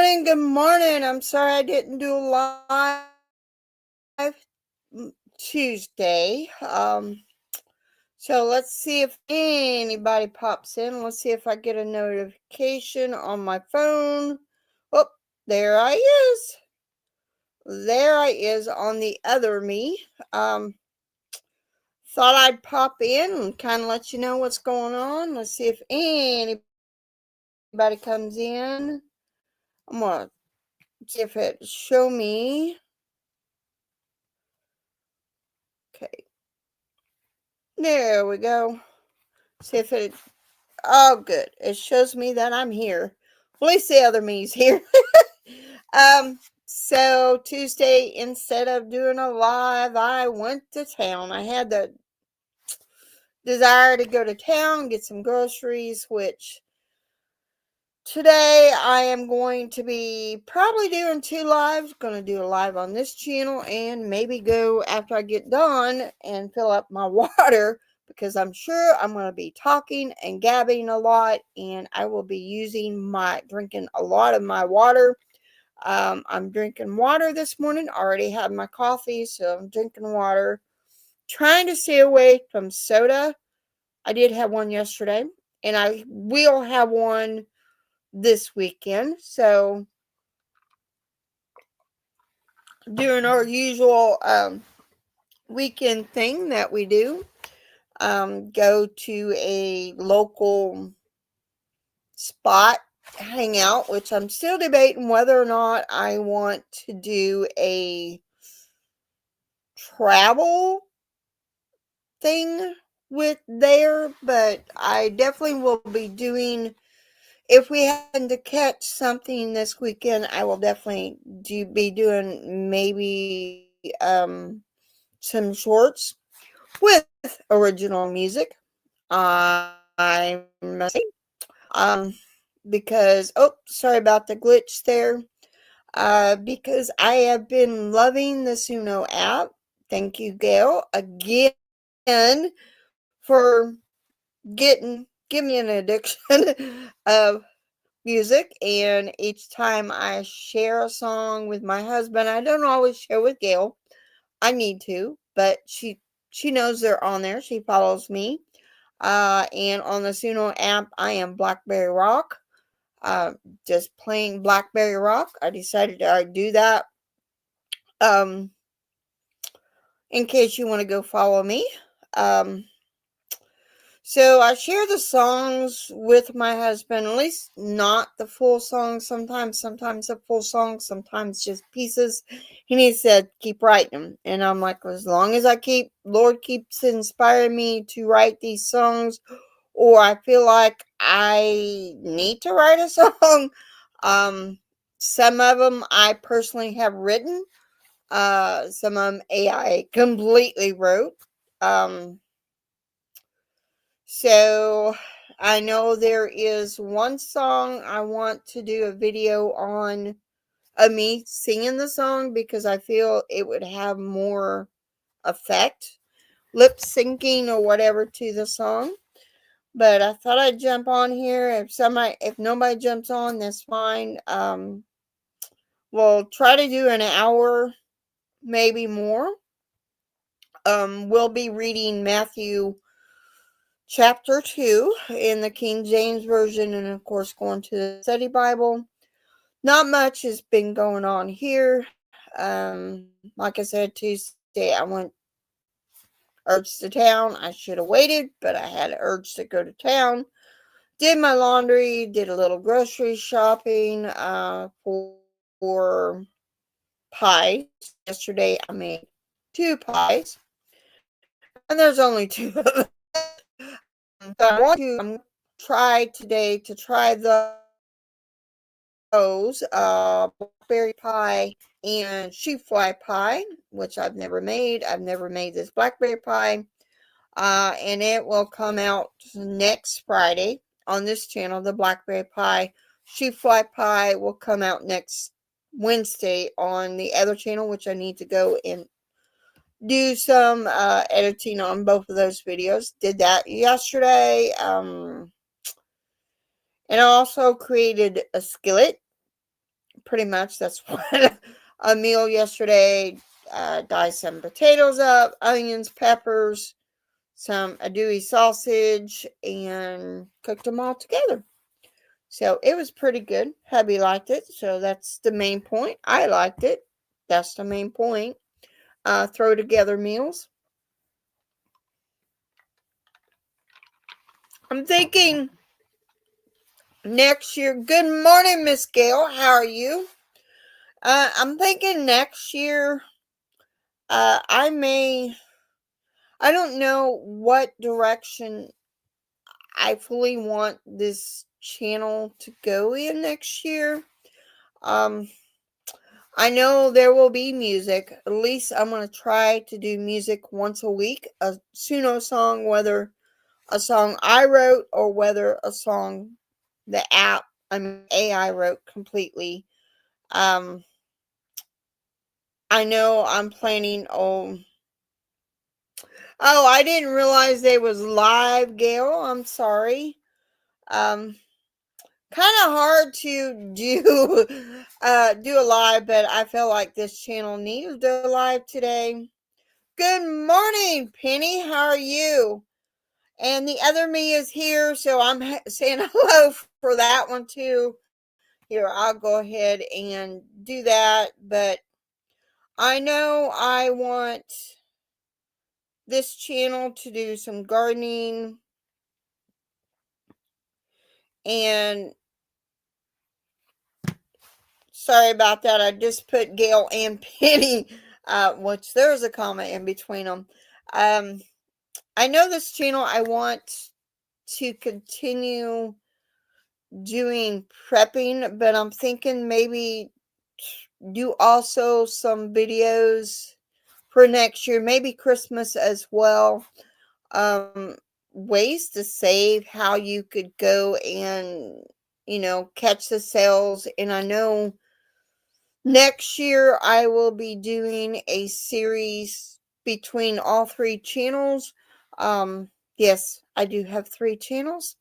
morning. Good morning. I'm sorry I didn't do a live Tuesday. So let's see if anybody pops in. Let's see if I get a notification on my phone. Oh, there I is. There I is on the other me. Thought I'd pop in and kind of let you know what's going on. Let's see if anybody comes in. I'm gonna see if it show me. Okay. There we go. See if it. Oh, good. It shows me that I'm here. At least the other me's here. So Tuesday, instead of doing a live, I went to town. I had the desire to go to town, get some groceries, which today I am going to be probably doing 2 lives. Going to do a live on this channel and maybe go after I get done and fill up my water, because I'm sure I'm going to be talking and gabbing a lot, and I will be drinking a lot of my water. I'm drinking water this morning. Already had my coffee, so I'm drinking water. Trying to stay away from soda. I did have one yesterday, and I will have one this weekend. So doing our usual weekend thing that we do. Go to a local spot, hang out, which I'm still debating whether or not I want to do a travel thing with there, but I definitely will be doing, if we happen to catch something this weekend, I will definitely be doing maybe some shorts with original music. I must say, because sorry about the glitch there. Because I have been loving the Suno app. Thank you, Gail, again for giving me an addiction of music. And each time I share a song with my husband, I don't always share with Gail. I need to, but she knows they're on there. She follows me. And on the Suno app, I am Blackberryrock. Just plain Blackberryrock. I decided to do that. In case you want to go follow me. So I share the songs with my husband, at least not the full song. Sometimes the full song, sometimes just pieces. He said, keep writing them. And I'm like, as long as Lord keeps inspiring me to write these songs, or I feel like I need to write a song. Some of them I personally have written. Some of them AI completely wrote. So I know there is one song I want to do a video on of me singing the song, because I feel it would have more effect, lip syncing or whatever to the song. But I thought I'd jump on here. If nobody jumps on, that's fine. We'll try to do an hour, maybe more. We'll be reading Mathew chapter 2 in the King James Version, and of course going to the study Bible. Not much has been going on here. Like I said, Tuesday I went urged to town. I should have waited, but I had an urge to go to town. Did my laundry, did a little grocery shopping for pies. Yesterday I made 2 pies, and there's only 2 of them. So I'm going to try today to try those blackberry pie and sheep fly pie, which I've never made. I've never made this blackberry pie. And it will come out next Friday on this channel. The blackberry pie, sheep fly pie will come out next Wednesday on the other channel, which I need to go and do some editing on both of those videos. Did that yesterday. And I also created a skillet pretty much that's what a meal yesterday. Dice some potatoes up, onions, peppers, some andouille sausage, and cooked them all together. So it was pretty good. Hubby liked it, so that's the main point. I liked it. That's the main point. Throw together meals. I'm thinking next year. Good morning, Miss Gail. How are you? I'm thinking next year. I may. I don't know what direction I fully want this channel to go in next year. Um, I know there will be music. At least I'm going to try to do music once a week. A Suno song, whether a song I wrote or whether a song the AI wrote completely. Um, I know I'm planning on. Oh, I didn't realize they was live, Gail. I'm sorry. Um, Kind of hard to do do a live, but I feel like this channel needs to do a live today. Good morning, Penny. How are you? And the other me is here, so I'm saying hello for that one too. Here, I'll go ahead and do that, but I know I want this channel to do some gardening, and sorry about that. I just put Gail and Penny, which there's a comma in between them. I know this channel, I want to continue doing prepping, but I'm thinking maybe do also some videos for next year, maybe Christmas as well. Um, Ways to save, how you could go and, catch the sales. And I know next year I will be doing a series between all three channels. Yes, I do have three channels.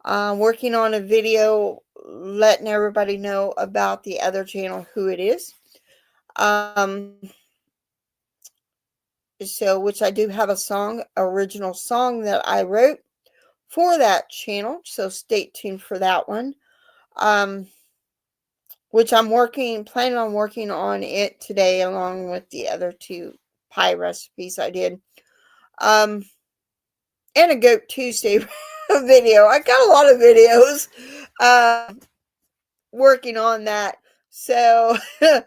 Working on a video letting everybody know about the other channel, who it is. So, which I do have a original song that I wrote for that channel. So stay tuned for that one. Which I'm planning on working on it today along with the other two pie recipes I did. And a Goat Tuesday video. I got a lot of videos working on that. So a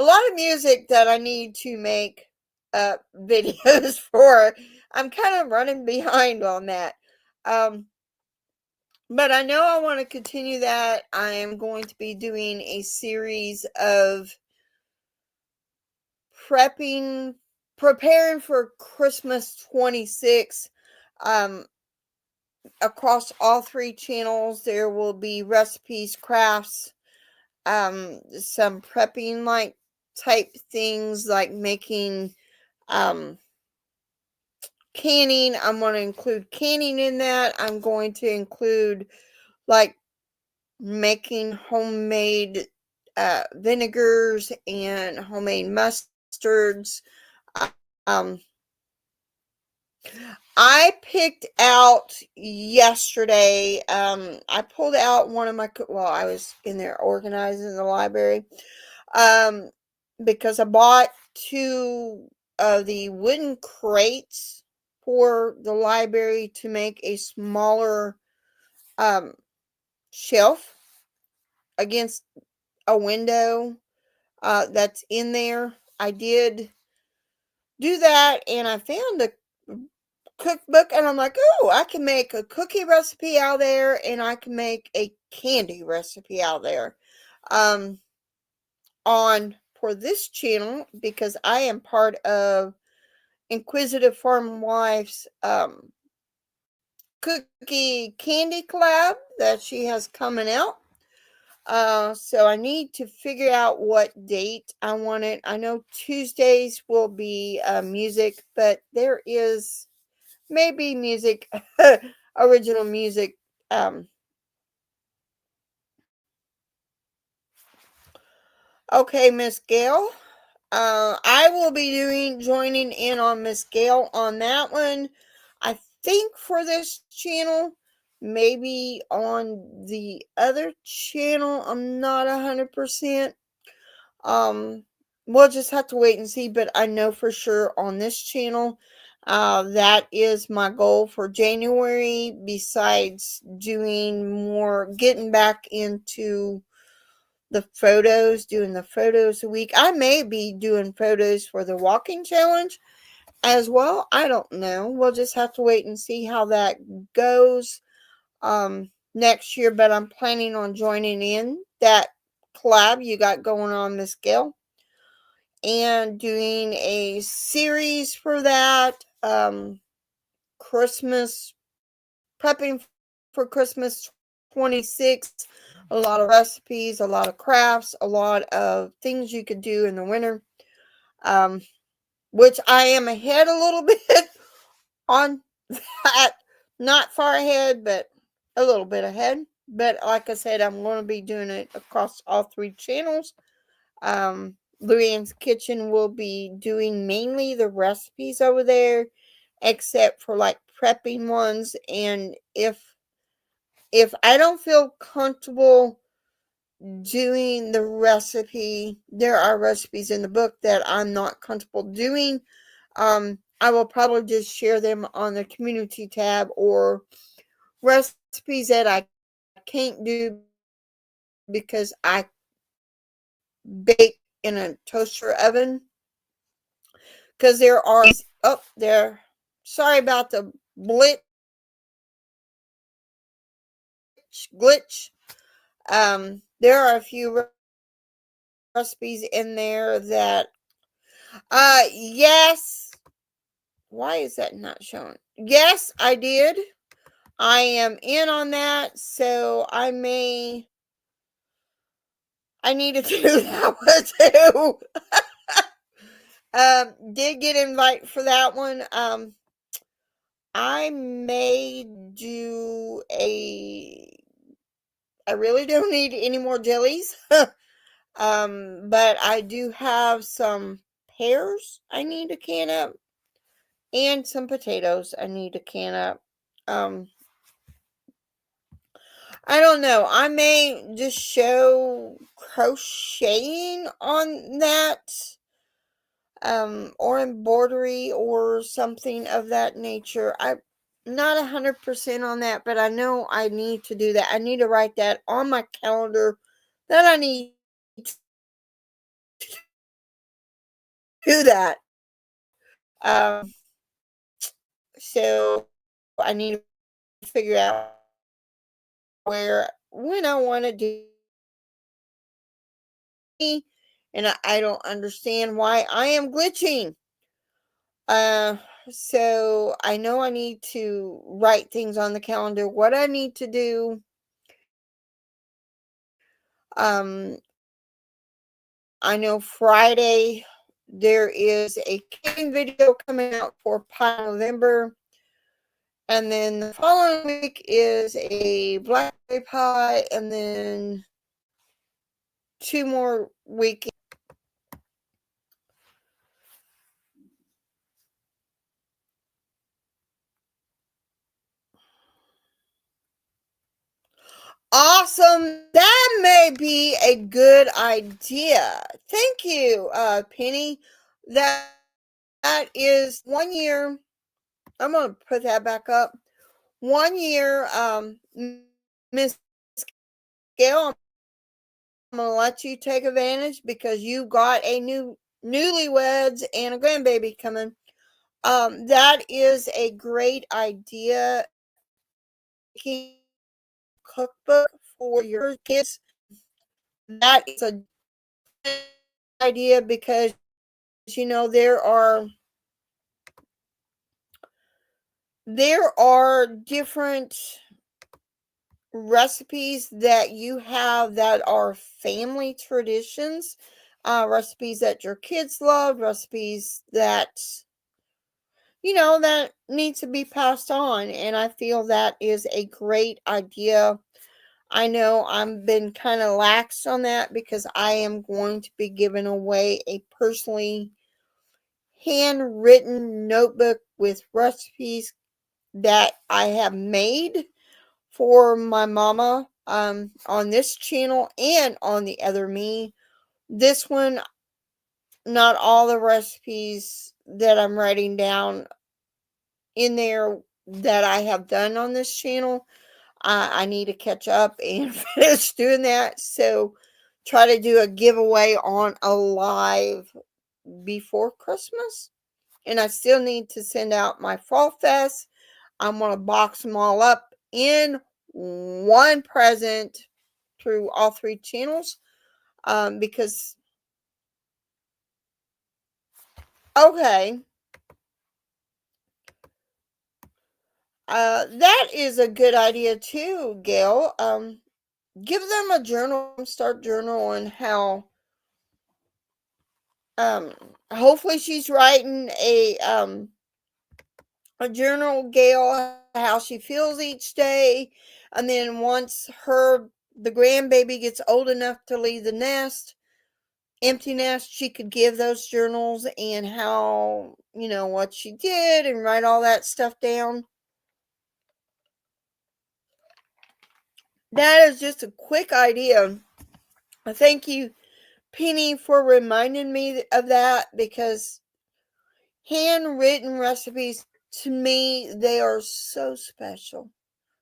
lot of music that I need to make videos for. I'm kind of running behind on that. But I know I want to continue that. I am going to be doing a series of preparing for Christmas 26. Across all three channels, there will be recipes, crafts, some prepping like type things like making canning. I'm going to include canning in that. I'm going to include like making homemade vinegars and homemade mustards. Um, I picked out yesterday. I pulled out one of my I was in there organizing the library. Because I bought two of the wooden crates for the library to make a smaller shelf against a window that's in there. I did do that, and I found a cookbook, and I'm like, oh, I can make a cookie recipe out there, and I can make a candy recipe out there. On for this channel, because I am part of Inquisitive Farm Wife's cookie candy collab that she has coming out. So I need to figure out what date I want it. I know Tuesdays will be music, but there is maybe music, original music, Okay, Miss Gail. I will be joining in on Miss Gail on that one. I think for this channel, maybe on the other channel, I'm not 100%. Um, we'll just have to wait and see, but I know for sure on this channel, that is my goal for January, besides doing more, getting back into the photos, doing the photos a week. I may be doing photos for the walking challenge as well. I don't know. We'll just have to wait and see how that goes next year, but I'm planning on joining in that collab you got going on, Miss Gail, and doing a series for that. Christmas, prepping for Christmas 26. A lot of recipes, a lot of crafts, a lot of things you could do in the winter. Um, which I am ahead a little bit on that. Not far ahead, but a little bit ahead. But like I said, I'm going to be doing it across all 3 channels. Luann's Kitchen will be doing mainly the recipes over there, except for like prepping ones. And if I don't feel comfortable doing the recipe, there are recipes in the book that I'm not comfortable doing. I will probably just share them on the community tab, or recipes that I can't do because I bake in a toaster oven. Because there are, oh, there, sorry about the glitch. There are a few recipes in there that, yes, why is that not showing? Yes, I did. I am in on that, so I need to do that one too. Did get invite for that one. I may do I really don't need any more jellies. But I do have some pears I need to can up, and some potatoes I need to can up. I don't know. I may just show crocheting on that, or embroidery or something of that nature. I'm not 100% on that, but I know I need to do that. I need to write that on my calendar that I need to do that. So I need to figure out when I want to do, and I don't understand why I am glitching. Uh, so I know I need to write things on the calendar, what I need to do. I know Friday there is a cooking video coming out for Pie November. And then the following week is a blackberry pie, and then 2 more weekends. Awesome. That may be a good idea. Thank you, Penny. That that is 1 year. I'm gonna put that back up. 1 year, Miss Gail, I'm gonna let you take advantage because you got a newlyweds and a grandbaby coming. That is a great idea. Cookbook for your kids. That is a good idea because there are different recipes that you have that are family traditions, recipes that your kids love, recipes that that need to be passed on, and I feel that is a great idea. I know I've been kind of lax on that because I am going to be giving away a personally handwritten notebook with recipes that I have made for my mama on this channel and on the other me. This one, not all the recipes that I'm writing down in there that I have done on this channel. I need to catch up and finish doing that. So try to do a giveaway on a live before Christmas. And I still need to send out my Fall Fest. I'm going to box them all up in one present through all three channels. Because, okay, that is a good idea too, Gail. Give them a journal, start journaling how, um, hopefully she's writing a journal, Gail, how she feels each day. And then once the grandbaby gets old enough to leave the nest, empty nest, she could give those journals and how, what she did and write all that stuff down. That is just a quick idea. Thank you, Penny, for reminding me of that, because handwritten recipes, to me, they are so special.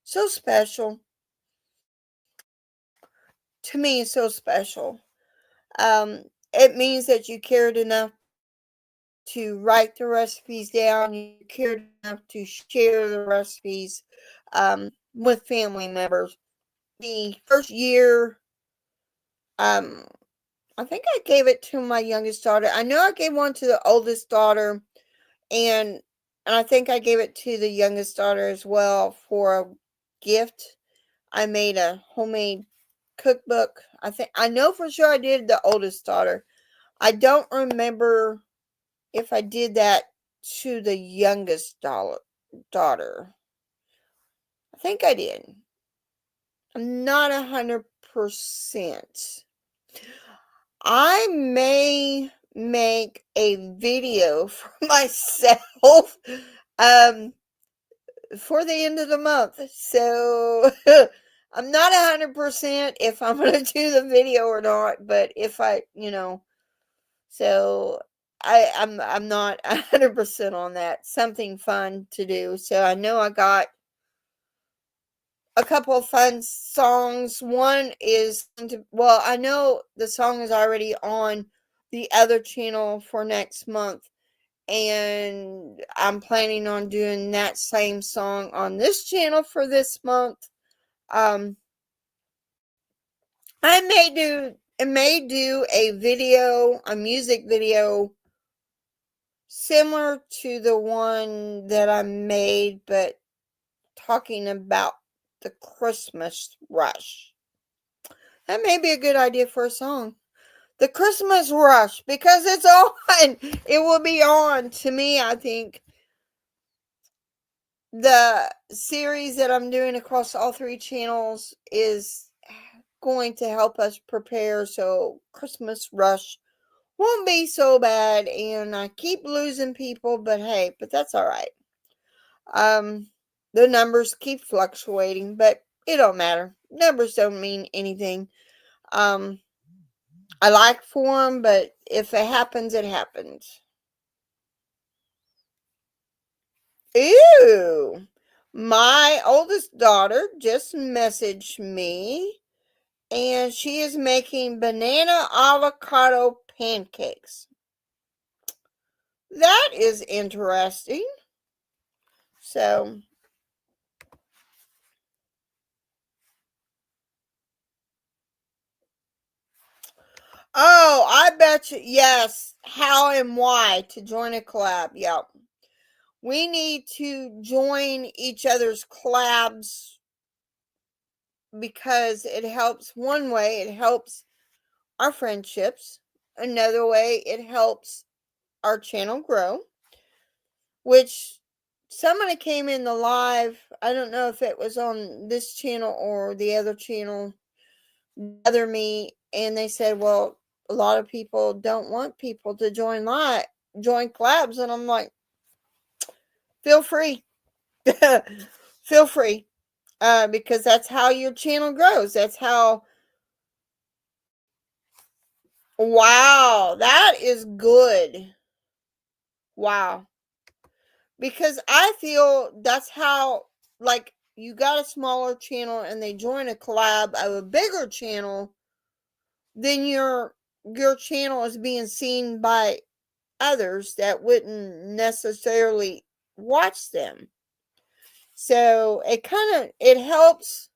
So special. To me, so special. It means that you cared enough to write the recipes down. You cared enough to share the recipes with family members. The first year, um, I think I gave it to my youngest daughter. I know I gave one to the oldest daughter, and I think I gave it to the youngest daughter as well for a gift. I made a homemade cookbook. I know for sure I did the oldest daughter. I don't remember if I did that to the youngest daughter. I think I did. I'm not 100%. I may make a video for myself for the end of the month. So I'm not 100% if I'm going to do the video or not, but if so I'm not 100% on that. Something fun to do. So I know I got a couple of fun songs. One is I know the song is already on the other channel for next month, and I'm planning on doing that same song on this channel for this month. Um, I may do a music video similar to the one that I made, but talking about the Christmas rush. That may be a good idea for a song. The Christmas rush, because it's on. It will be on. To me, I think the series that I'm doing across all three channels is going to help us prepare so Christmas rush won't be so bad. And I keep losing people, but hey, that's all right. The numbers keep fluctuating, but it don't matter. Numbers don't mean anything. Um, I like for them, but if it happens, it happens. Ew. My oldest daughter just messaged me, and she is making banana avocado pancakes. That is interesting. So, oh, I bet you, yes, how and why to join a collab. Yep. We need to join each other's collabs because it helps. One way, it helps our friendships. Another way, it helps our channel grow, which somebody came in the live. I don't know if it was on this channel or the other channel, other me, and they said, well, a lot of people don't want people to join collabs, and I'm like, feel free. Feel free. Because that's how your channel grows. That's how. Wow, that is good. Wow. Because I feel that's how, like, you got a smaller channel and they join a collab of a bigger channel, then your channel is being seen by others that wouldn't necessarily watch them. So it helps,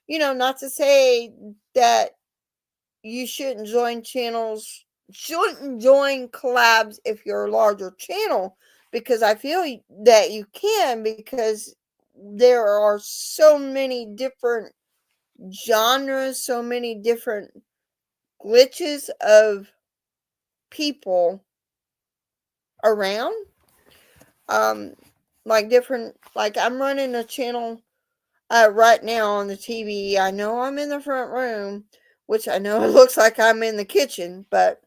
not to say that you shouldn't shouldn't join collabs if you're a larger channel, because I feel that you can, because there are so many different genres, so many different glitches of people around. Um, like I'm running a channel right now on the TV. I know I'm in the front room, which I know it looks like I'm in the kitchen, but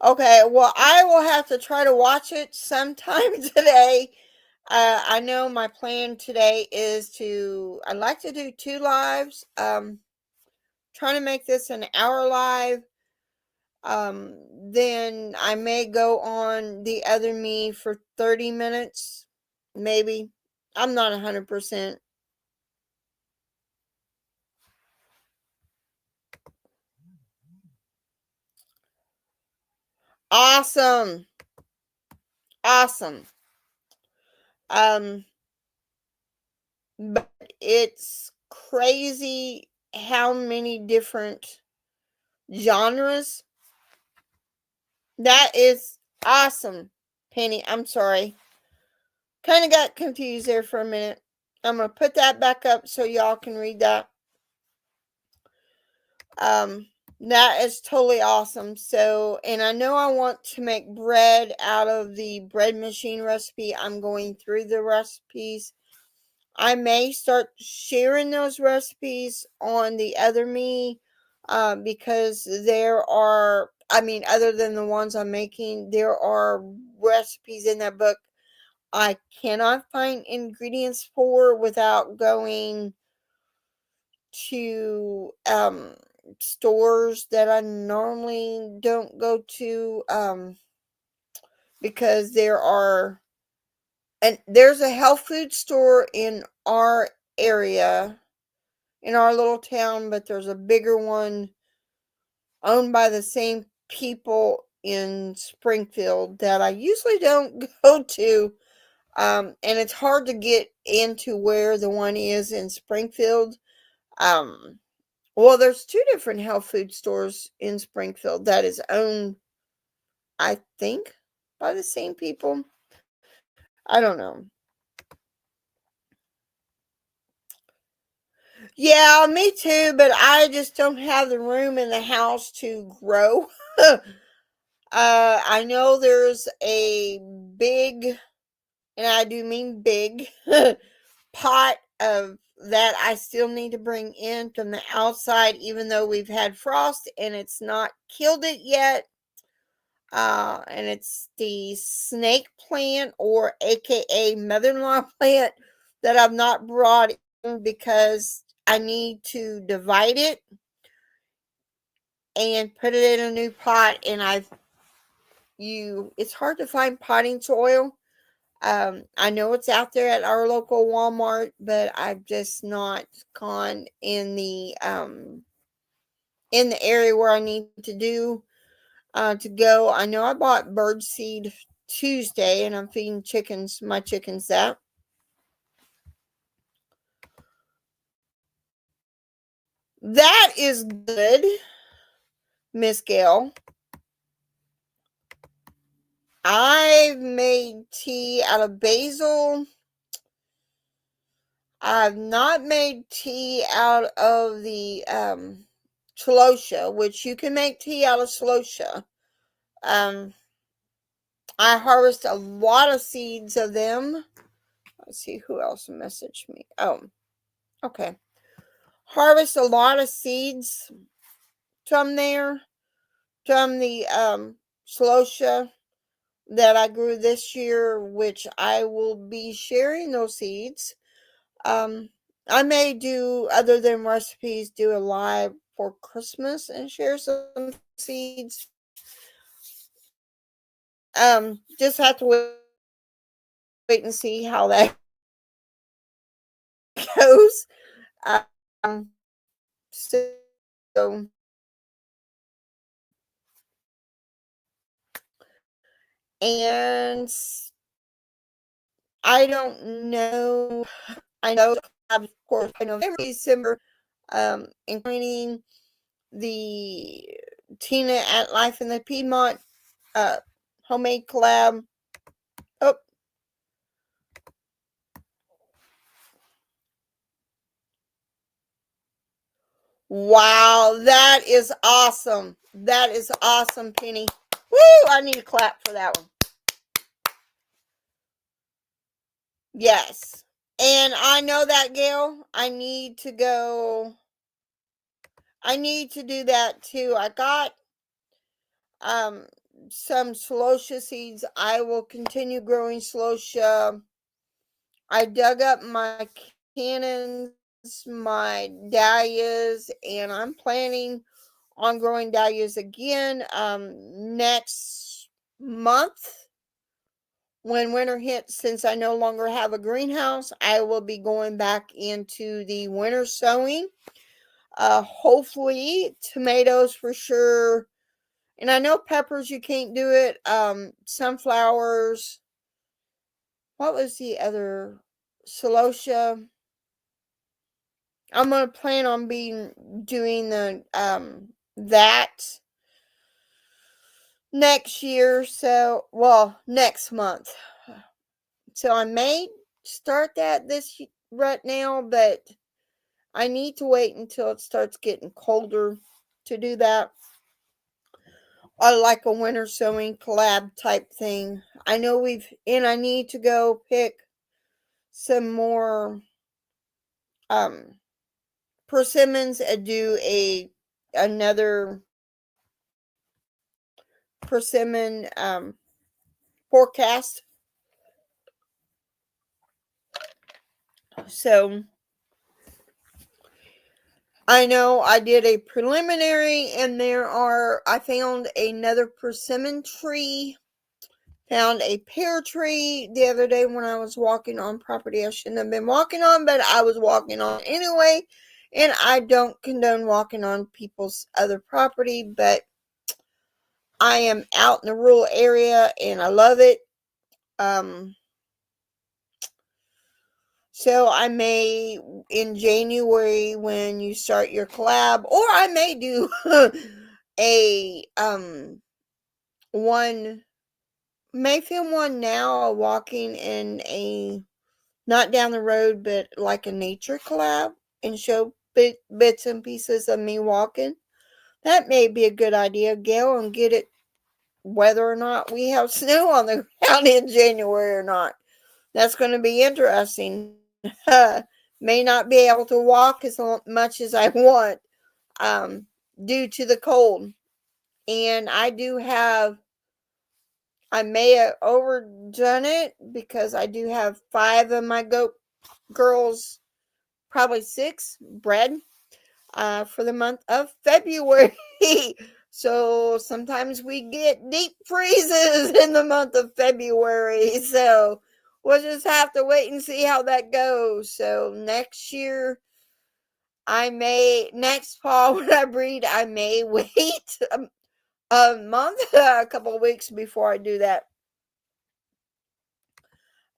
okay, well, I will have to try to watch it sometime today. I know my plan today is I'd like to do 2 lives. Trying to make this an hour live. Then I may go on the other me for 30 minutes, maybe. I'm not 100%. Awesome. Awesome. Um, but it's crazy how many different genres. That is awesome, Penny. I'm sorry. Kind of got confused there for a minute. I'm going to put that back up so y'all can read that. That is totally awesome. So, and I know I want to make bread out of the bread machine recipe. I'm going through the recipes. I may start sharing those recipes on the other me, because there are, other than the ones I'm making, there are recipes in that book I cannot find ingredients for without going to stores that I normally don't go to, because there's a health food store in our area, in our little town, but there's a bigger one owned by the same people in Springfield that I usually don't go to. And it's hard to get into where the one is in Springfield. Well, there's 2 different health food stores in Springfield that is owned, I think, by the same people. I don't know. Yeah, me too, but I just don't have the room in the house to grow. I know there's a big, and I do mean big, pot of that I still need to bring in from the outside, even though we've had frost and it's not killed it yet. And it's the snake plant, or AKA mother-in-law plant, that I've not brought in because I need to divide it and put it in a new pot. And it's hard to find potting soil. I know it's out there at our local Walmart, but I've just not gone in the area where I need to go. I know I bought bird seed Tuesday, and I'm feeding my chickens that. That is good, Miss Gail. I've made tea out of basil. I've not made tea out of the celosia, which you can make tea out of celosia. Um, I harvest a lot of seeds of them. Let's see who else messaged me. Oh, okay. Harvest a lot of seeds from there, from the celosia that I grew this year, which I will be sharing those seeds. I may do, other than recipes, do a live for Christmas and share some seeds. Just have to wait and see how that goes. Um, so and I don't know. I know, of course, I know December, including the Tina at Life in the Piedmont uh, homemade collab. Oh, wow, that is awesome. That is awesome, Penny. Woo! I need a clap for that one. Yes. And I know that, Gail. I need to do that too. I got um some celosia seeds. I will continue growing celosia. I dug up my cannons, my dahlias, and I'm planning on growing dahlias again next month when winter hits. Since I no longer have a greenhouse, I will be going back into the winter sowing. Hopefully tomatoes for sure, and I know peppers you can't do it. Sunflowers. What was the other? Celosia. I'm gonna plan on doing the that next year. So, well, next month. So I may start that this right now, but I need to wait until it starts getting colder to do that. I like a winter sewing collab type thing. I know I need to go pick some more um persimmons and do another persimmon forecast. So I know I did a preliminary, and I found another persimmon tree, found a pear tree the other day when I was walking on property I shouldn't have been walking on, but I was walking on anyway. And I don't condone walking on people's other property, but I am out in the rural area and I love it. So I may, in January when you start your collab, or I may do a one may film one now walking in a, not down the road, but like a nature collab, and show bits and pieces of me walking. That may be a good idea, Gail, and get it whether or not we have snow on the ground in January or not. That's going to be interesting. May not be able to walk as much as I want um, due to the cold. And I may have overdone it because I do have 5 of my goat girls, probably 6, bred for the month of February. So sometimes we get deep freezes in the month of February. So we'll just have to wait and see how that goes. So next year, next fall when I breed, I may wait a month, a couple of weeks before I do that.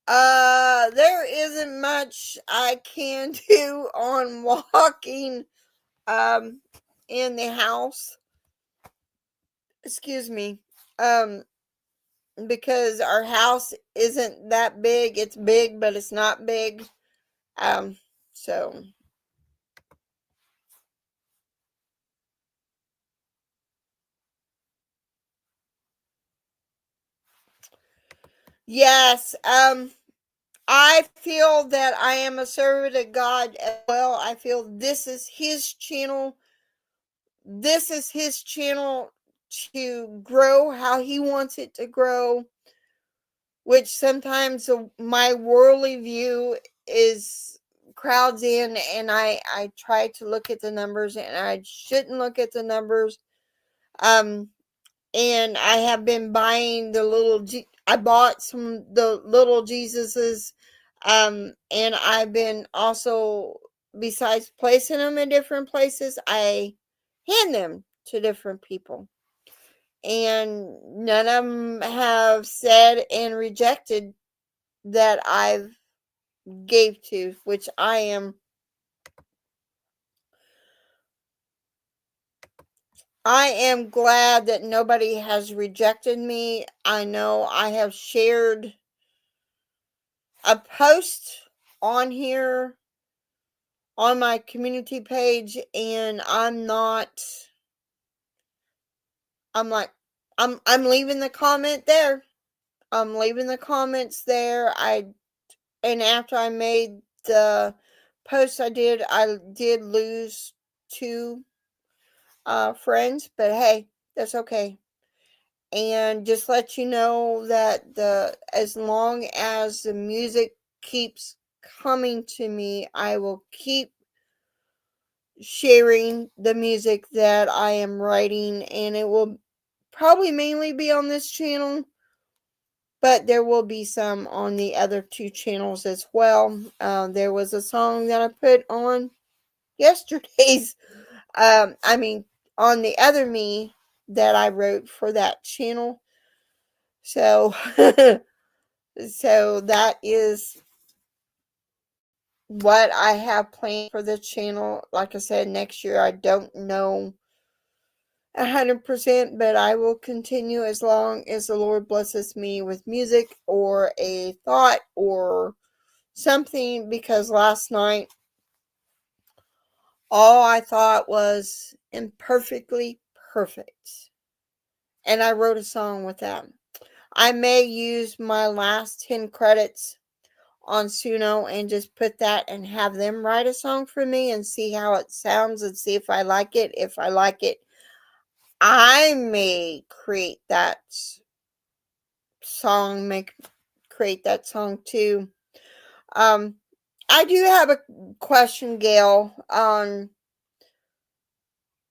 There isn't much I can do on walking um in the house. Excuse me. Um because our house isn't that big. It's big, but it's not big. Um so Yes, I feel that I am a servant of God as well. I feel this is His channel. This is His channel to grow how He wants it to grow, which sometimes my worldly view is crowds in, and I try to look at the numbers, and I shouldn't look at the numbers. Um, and I have been buying I bought the little Jesuses, and I've been also, besides placing them in different places, I hand them to different people, and none of them have said and rejected that I've gave to, which I am glad that nobody has rejected me. I know I have shared a post on here on my community page, and I'm like, I'm leaving the comment there. I'm leaving the comments there. And after I made the post, I did lose two friends, but hey, that's okay. And just let you know that as long as the music keeps coming to me, I will keep sharing the music that I am writing, and it will probably mainly be on this channel, but there will be some on the other two channels as well. There was a song that I put on yesterday's, I mean, on the other me that I wrote for that channel. So, so that is what I have planned for the channel. Like I said, next year I don't know 100%, but I will continue as long as the Lord blesses me with music or a thought or something, because last night all I thought was imperfectly perfect. And I wrote a song with that. I may use my last 10 credits on Suno and just put that and have them write a song for me and see how it sounds and see if I like it. If I like it, I may create that song too. Um, I do have a question, Gail, on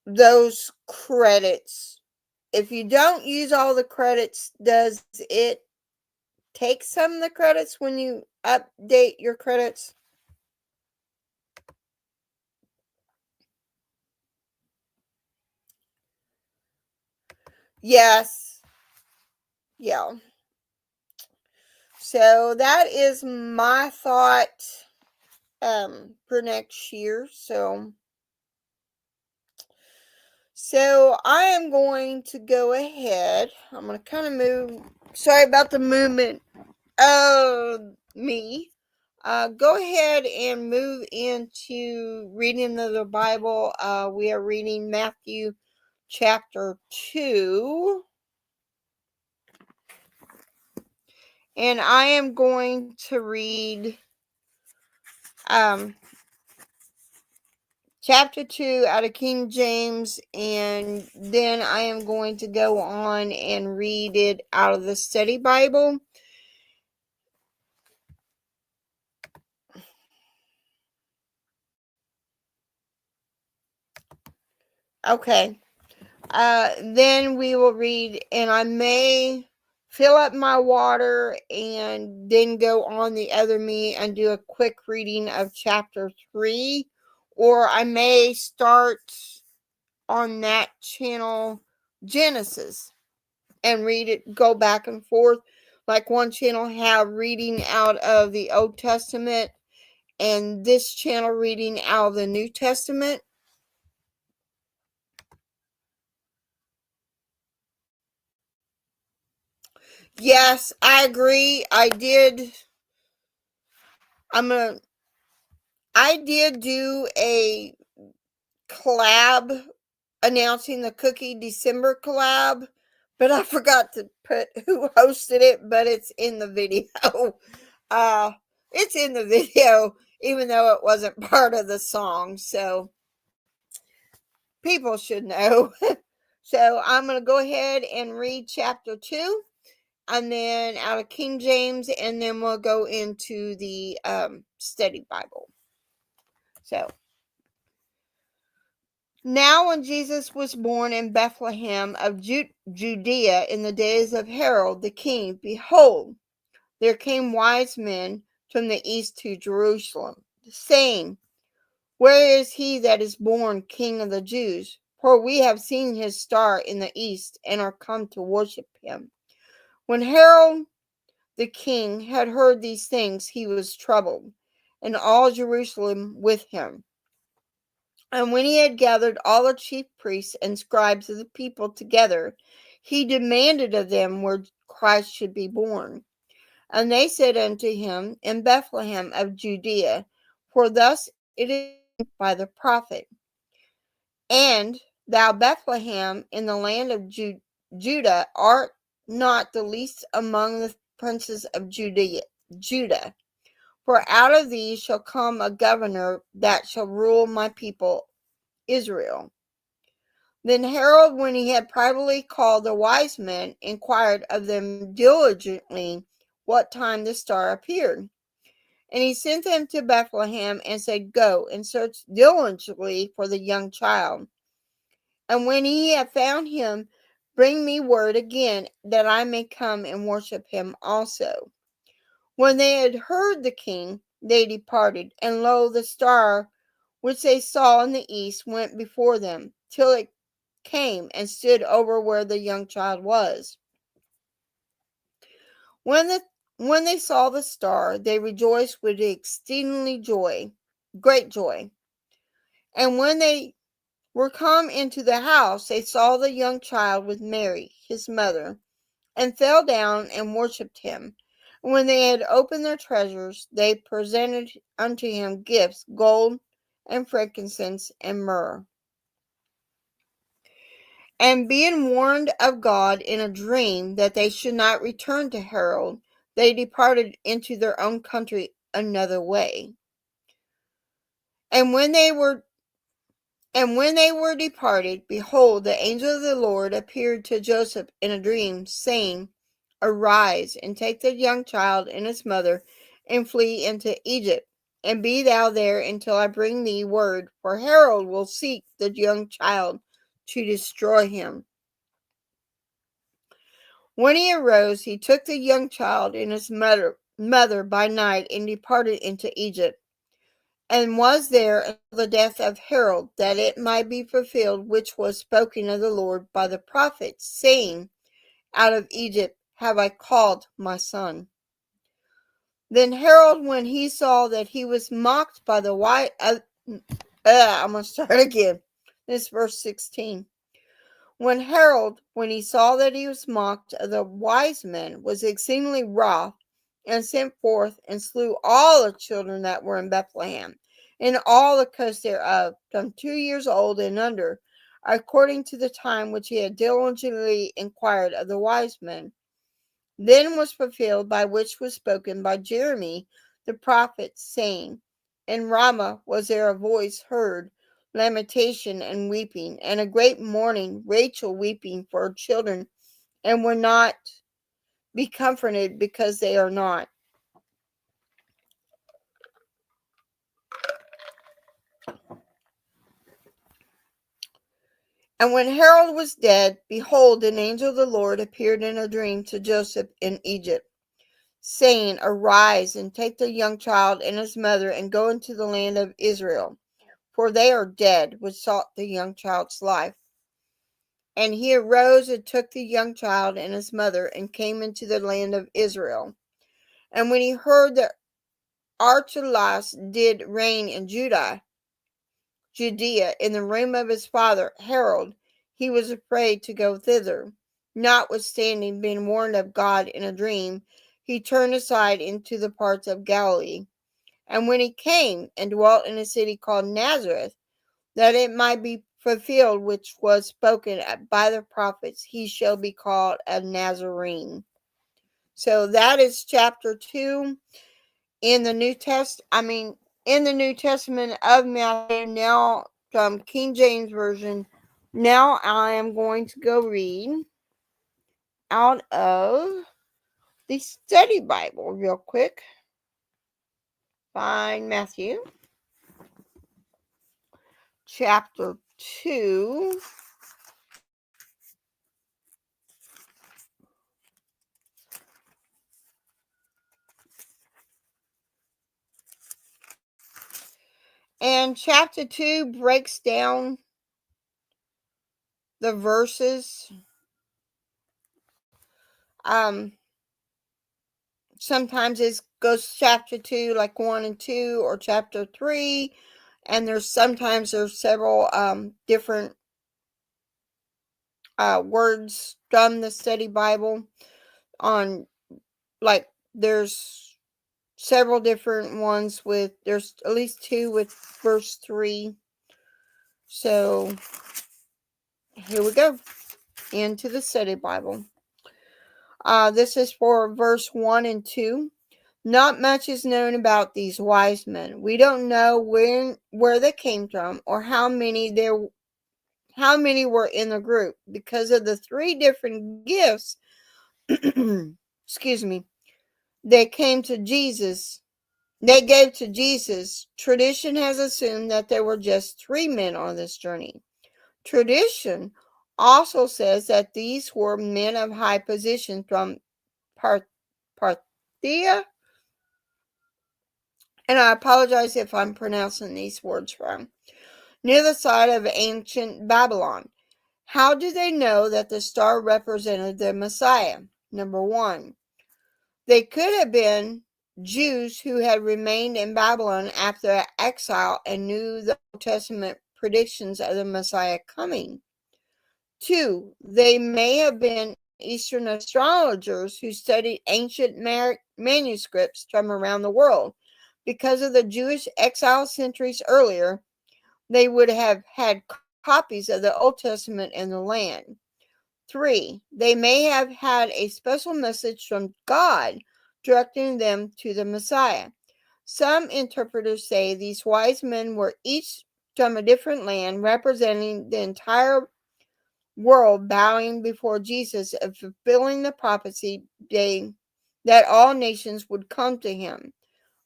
those credits. If you don't use all the credits, does it take some of the credits when you update your credits? Yes. Yeah. So that is my thought for next year. So I am going to go ahead. I'm going to kind of move. Sorry about the movement of me. Go ahead and move into reading of the Bible. We are reading Matthew chapter 2. And I am going to read um, chapter 2 out of King James, and then I am going to go on and read it out of the Study Bible. Okay. Then we will read, and I may fill up my water and then go on the other me and do a quick reading of chapter 3, or I may start on that channel Genesis and read it, go back and forth. Like one channel have reading out of the Old Testament, and this channel reading out of the New Testament. Yes, I agree. I'm a I did do a collab announcing the Cookie December collab, but I forgot to put who hosted it, but it's in the video. Uh, it's in the video, even though it wasn't part of the song. So people should know. So I'm going to go ahead and read chapter 2, and then out of King James, and then we'll go into the study Bible. So, now when Jesus was born in Bethlehem of Judea in the days of Herod the king, behold, there came wise men from the east to Jerusalem, saying, where is he that is born King of the Jews? For we have seen his star in the east, and are come to worship him. When Herod the king had heard these things, he was troubled, and all Jerusalem with him. And when he had gathered all the chief priests and scribes of the people together, he demanded of them where Christ should be born. And they said unto him, in Bethlehem of Judea, for thus it is by the prophet. And thou, Bethlehem, in the land of Judah, art not the least among the princes of Judah. For out of thee shall come a governor that shall rule my people Israel. Then Herod, when he had privately called the wise men, inquired of them diligently what time the star appeared. And he sent them to Bethlehem, and said, go and search diligently for the young child. And when he had found him, bring me word again, that I may come and worship him also. When they had heard the king, they departed, and lo, the star which they saw in the east went before them, till it came and stood over where the young child was. When they saw the star, they rejoiced with exceedingly great joy. And when they were come into the house, they saw the young child with Mary, his mother, and fell down and worshipped him. And when they had opened their treasures, they presented unto him gifts, gold and frankincense and myrrh. And being warned of God in a dream that they should not return to Herod, they departed into their own country another way. And when they were departed, behold, the angel of the Lord appeared to Joseph in a dream, saying, arise, and take the young child and his mother, and flee into Egypt, and be thou there until I bring thee word, for Herod will seek the young child to destroy him. When he arose, he took the young child and his mother by night, and departed into Egypt, and was there until the death of Herod, that it might be fulfilled which was spoken of the Lord by the prophet, saying, out of Egypt have I called my son. Then Herod, when he saw that he was mocked by the I'm going to start again. This is verse 16. When Herod, when he saw that he was mocked of the wise men, was exceedingly wroth, and sent forth and slew all the children that were in Bethlehem, and all the coast thereof, from 2 years old and under, according to the time which he had diligently inquired of the wise men. Then was fulfilled by which was spoken by Jeremy the prophet, saying, in Ramah was there a voice heard, lamentation and weeping, and a great mourning, Rachel weeping for her children, and will not be comforted because they are not. And when Herod was dead, behold, an angel of the Lord appeared in a dream to Joseph in Egypt, saying, arise, and take the young child and his mother, and go into the land of Israel, for they are dead which sought the young child's life. And he arose and took the young child and his mother, and came into the land of Israel. And when he heard that Archelaus did reign in Judea, in the room of his father Herod, he was afraid to go thither. Notwithstanding, being warned of God in a dream, he turned aside into the parts of Galilee. And when he came and dwelt in a city called Nazareth, that it might be fulfilled, which was spoken by the prophets. He shall be called a Nazarene. So that is chapter 2 in the in the New Testament of Matthew, now from King James Version. Now I am going to go read out of the Study Bible real quick. Find Matthew chapter 2. And chapter 2 breaks down the verses. Sometimes it goes chapter 2, like 1 and 2, or chapter 3. And there's several different words from the Study Bible on, like, there's several different ones there's at least 2 with verse 3. So here we go into the Study Bible. This is for verse 1 and 2. Not much is known about these wise men. We don't know where they came from or how many were in the group, because of the 3 different gifts excuse me, they gave to Jesus. Tradition has assumed that there were just 3 men on this journey. Tradition also says that these were men of high position from Parthia, and I apologize if I'm pronouncing these words wrong, near the site of ancient Babylon. How do they know that the star represented the Messiah? Number 1, they could have been Jews who had remained in Babylon after exile and knew the Old Testament predictions of the Messiah coming. 2, they may have been Eastern astrologers who studied ancient manuscripts from around the world. Because of the Jewish exile centuries earlier, they would have had copies of the Old Testament in the land. 3, they may have had a special message from God directing them to the Messiah. Some interpreters say these wise men were each from a different land, representing the entire world, bowing before Jesus and fulfilling the prophecy that all nations would come to him.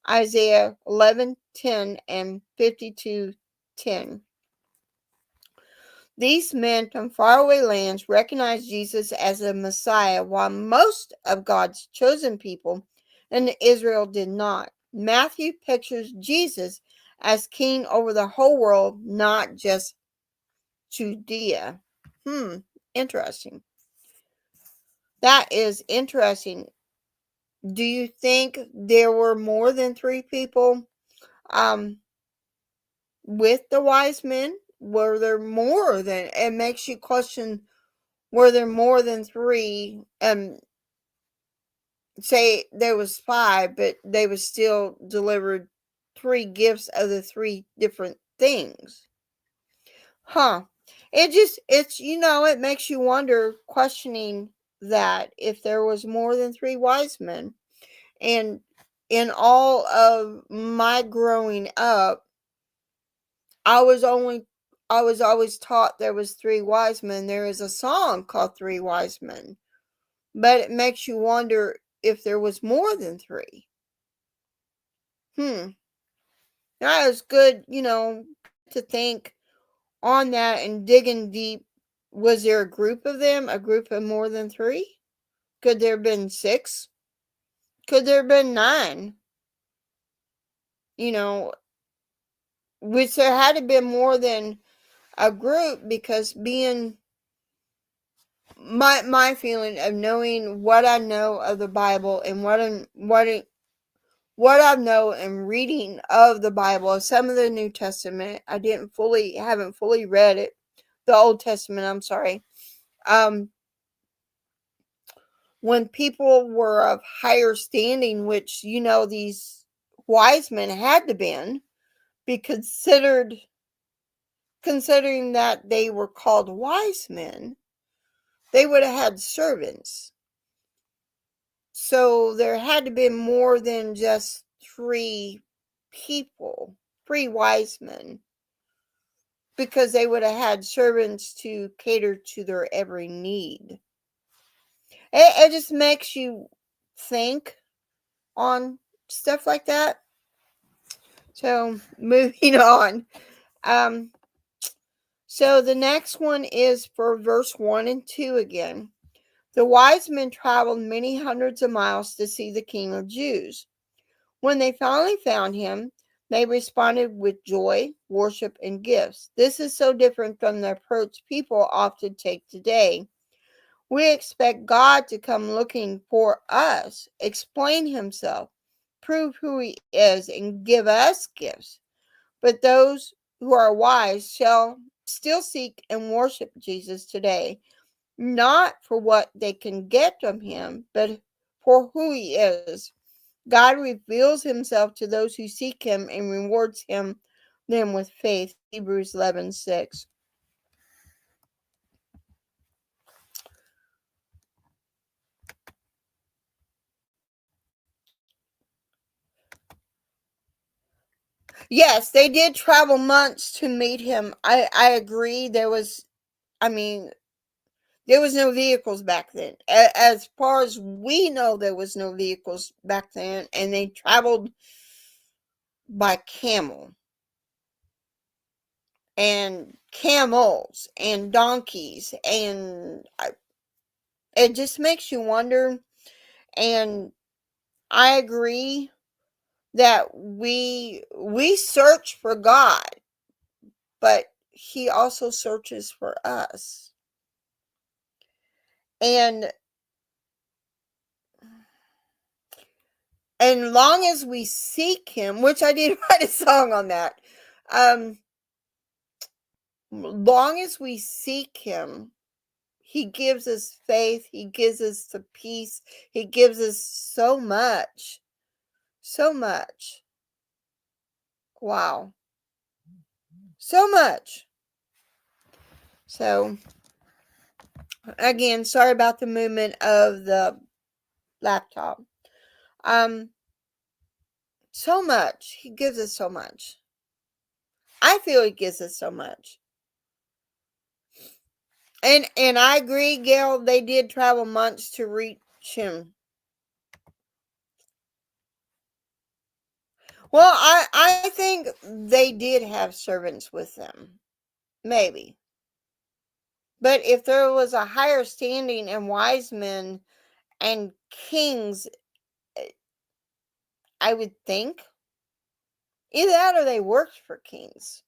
Isaiah 11:10 and 52:10. These men from faraway lands recognized Jesus as the Messiah, while most of God's chosen people in Israel did not. Matthew pictures Jesus as king over the whole world, not just Judea. Interesting. That is interesting. Do you think there were more than 3 people with the wise men? Were there more than? It makes you question, were there more than 3? Say there was 5, but they was still delivered 3 gifts of the 3 different things. It makes you wonder, questioning that if there was more than 3 wise men. And in all of my growing up, I was always taught there was 3 wise men. There is a song called 3 Wise Men. But it makes you wonder if there was more than 3. That was good, to think on that and digging deep. Was there a group of them? A group of more than 3? Could there have been 6? Could there have been 9? Which there had to be more than a group, because being my feeling of knowing what I know of the Bible and what I know and reading of the Bible, some of the New Testament, I haven't fully read it. The Old Testament, I'm sorry. When people were of higher standing, which, these wise men had to be considered considering that they were called wise men, they would have had servants. So there had to be more than just three people, three wise men, because they would have had servants to cater to their every need. It just makes you think on stuff like that. So moving on. So the next one is for verse 1 and 2 again. The wise men traveled many hundreds of miles to see the King of Jews. When they finally found him, they responded with joy, worship, and gifts. This is so different from the approach people often take today. We expect God to come looking for us, explain himself, prove who he is, and give us gifts. But those who are wise shall still seek and worship Jesus today, not for what they can get from him, but for who he is. God reveals himself to those who seek him and rewards them with faith. Hebrews 11:6. Yes, they did travel months to meet him. I agree. I mean, there was no vehicles back then. As far as we know, there was no vehicles back then, and they traveled by camel and camels and donkeys, and it just makes you wonder. And I agree that we search for God, but he also searches for us. And long as we seek him, which I did write a song on that, long as we seek him, he gives us faith, he gives us the peace, he gives us so much. So much. Wow. So much. So, again, sorry about the movement of the laptop. So much. He gives us so much. I feel he gives us so much. And I agree, Gail, they did travel months to reach him. Well, I think they did have servants with them. Maybe. But if there was a higher standing and wise men and kings, I would think either that or they worked for kings.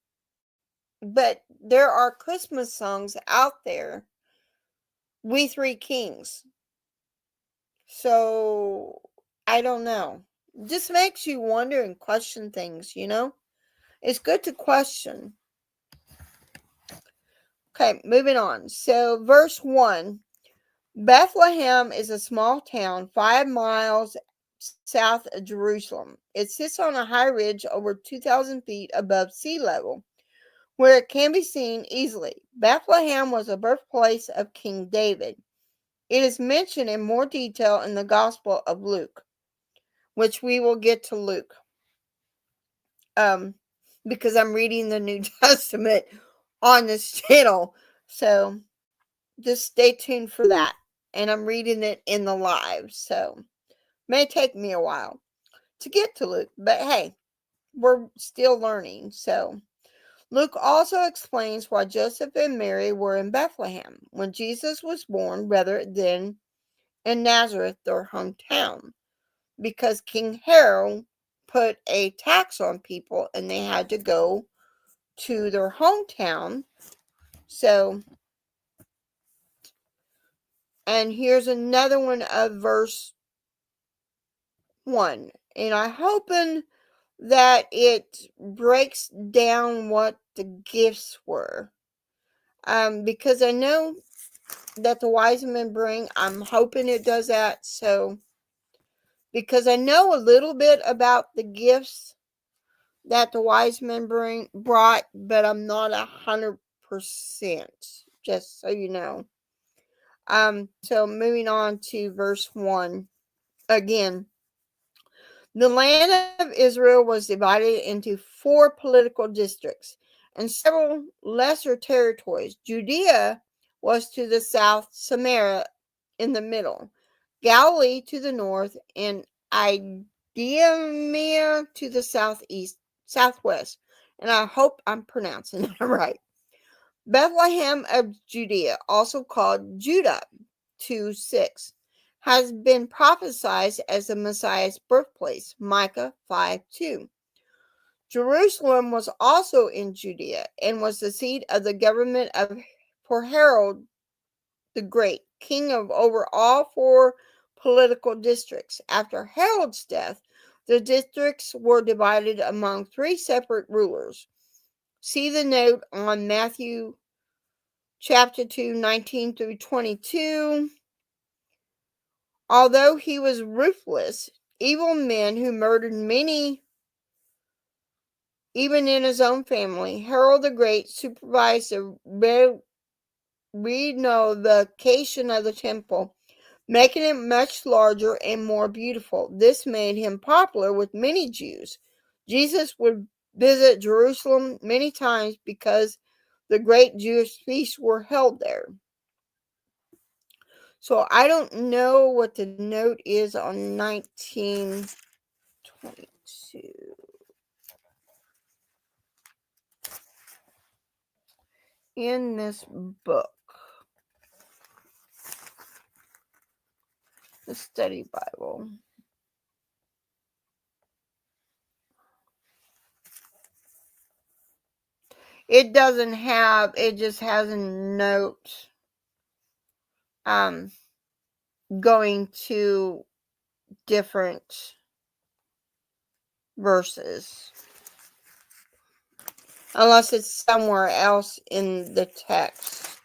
But there are Christmas songs out there. We Three Kings. So I don't know. Just makes you wonder and question things, you know? It's good to question. Okay, moving on. So, verse 1, Bethlehem is a small town 5 miles south of Jerusalem. It sits on a high ridge over 2,000 feet above sea level, where it can be seen easily. Bethlehem was the birthplace of King David. It is mentioned in more detail in the Gospel of Luke, which we will get to Luke. Because I'm reading the New Testament on this channel. So just stay tuned for that. And I'm reading it in the live. So may take me a while to get to Luke. But hey, we're still learning. So Luke also explains why Joseph and Mary were in Bethlehem when Jesus was born rather than in Nazareth, their hometown, because King Herod put a tax on people and they had to go to their hometown. So, and here's another one of verse 1. And I'm hoping that it breaks down what the gifts were. Because I know that the wise men bring, I'm hoping it does that. So, because I know a little bit about the gifts that the wise men brought, but I'm not 100%. Just so you know. So moving on to verse 1 again. The land of Israel was divided into 4 political districts and several lesser territories. Judea was to the south, Samaria in the middle, Galilee to the north, and Idumea to the southwest. And I hope I'm pronouncing that right. Bethlehem of Judea, also called Judah, 2:6, has been prophesied as the Messiah's birthplace, Micah 5:2. Jerusalem was also in Judea and was the seat of the government of for Herod the Great, king of over all 4 political districts. After Herod's death, the districts were divided among 3 separate rulers. See the note on Mathew chapter 2, 19 through 22. Although he was ruthless, evil men who murdered many, even in his own family, Herod the Great supervised the renovation of the temple, making it much larger and more beautiful. This made him popular with many Jews. Jesus would visit Jerusalem many times because the great Jewish feasts were held there. So I don't know what the note is on 1922. In this book, the study Bible. It doesn't have, it just has a note going to different verses. Unless it's somewhere else in the text.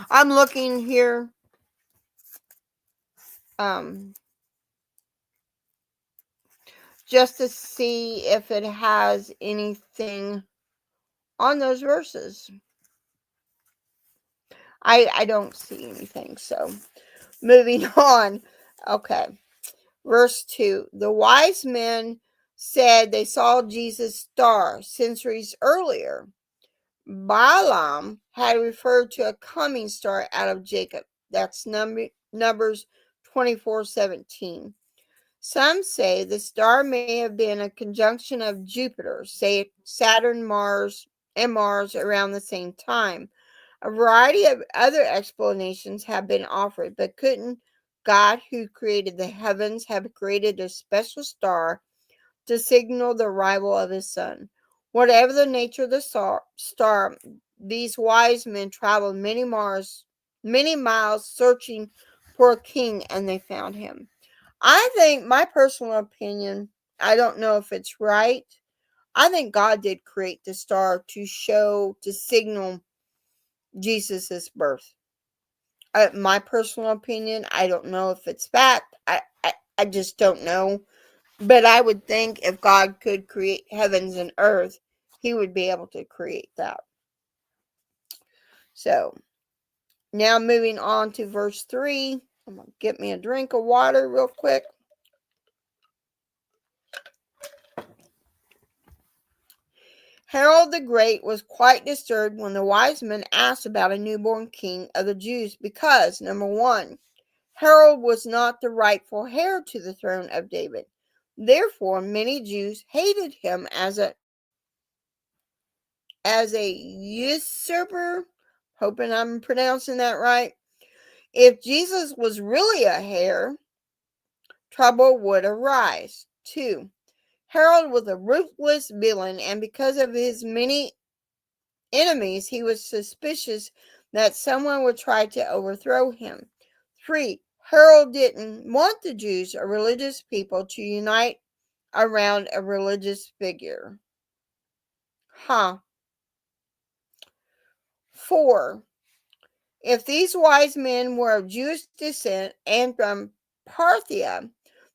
I'm looking here. Just to see if it has anything on those verses. I don't see anything, so moving on. Okay. Verse 2. The wise men said they saw Jesus' star centuries earlier. Balaam had referred to a coming star out of Jacob. That's Numbers 24:17. Some say the star may have been a conjunction of Jupiter, say Saturn, Mars, and Mars around the same time. A variety of other explanations have been offered, but couldn't God, who created the heavens, have created a special star to signal the arrival of his son? Whatever the nature of the star, these wise men traveled many miles searching for a king, and they found him. I think, my personal opinion, I don't know if it's right. I think God did create the star to signal Jesus' birth. My personal opinion, I don't know if it's fact. I just don't know. But I would think if God could create heavens and earth, he would be able to create that. So, now moving on to verse 3. I'm going to get me a drink of water real quick. Herod the Great was quite disturbed when the wise men asked about a newborn king of the Jews because, number 1, Herod was not the rightful heir to the throne of David. Therefore, many Jews hated him as a usurper. Hoping I'm pronouncing that right. If Jesus was really a heir, trouble would arise. 2. Herod was a ruthless villain, and because of his many enemies, he was suspicious that someone would try to overthrow him. 3. Herod didn't want the Jews, or religious people, to unite around a religious figure. 4. If these wise men were of Jewish descent and from Parthia,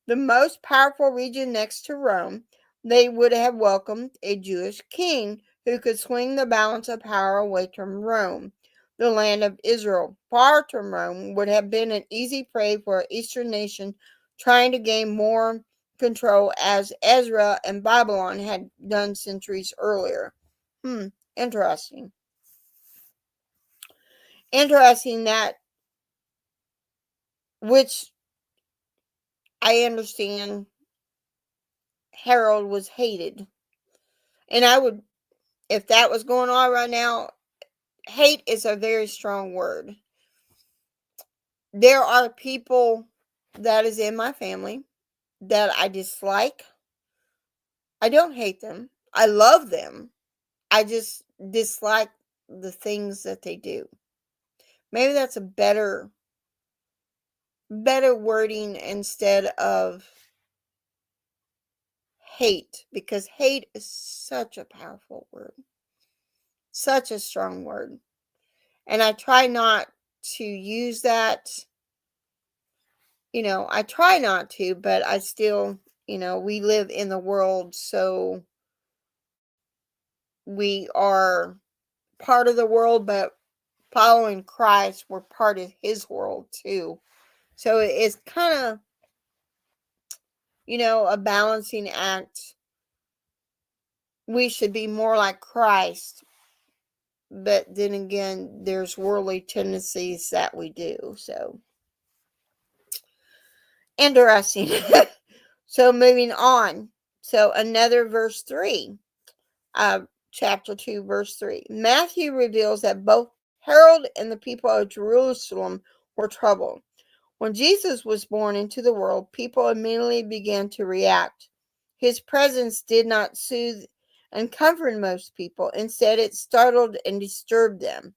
the most powerful region next to Rome, they would have welcomed a Jewish king who could swing the balance of power away from Rome. The land of Israel, far from Rome, would have been an easy prey for an Eastern nation trying to gain more control, as Ezra and Babylon had done centuries earlier. Interesting. Interesting that, which I understand, Harold was hated. And I would, if that was going on right now, hate is a very strong word. There are people that is in my family that I dislike. I don't hate them. I love them. I just dislike the things that they do. Maybe that's a better wording instead of hate, because hate is such a powerful word. Such a strong word. And I try not to use that. I try not to, but I still, we live in the world, so we are part of the world, but following Christ, we're part of his world too. So it's kind of, a balancing act. We should be more like Christ, but then again, there's worldly tendencies that we do. So interesting. So moving on. So another verse 3. Chapter 2, verse 3. Matthew reveals that both Herod and the people of Jerusalem were troubled. When Jesus was born into the world, people immediately began to react. His presence did not soothe and comfort most people. Instead, it startled and disturbed them.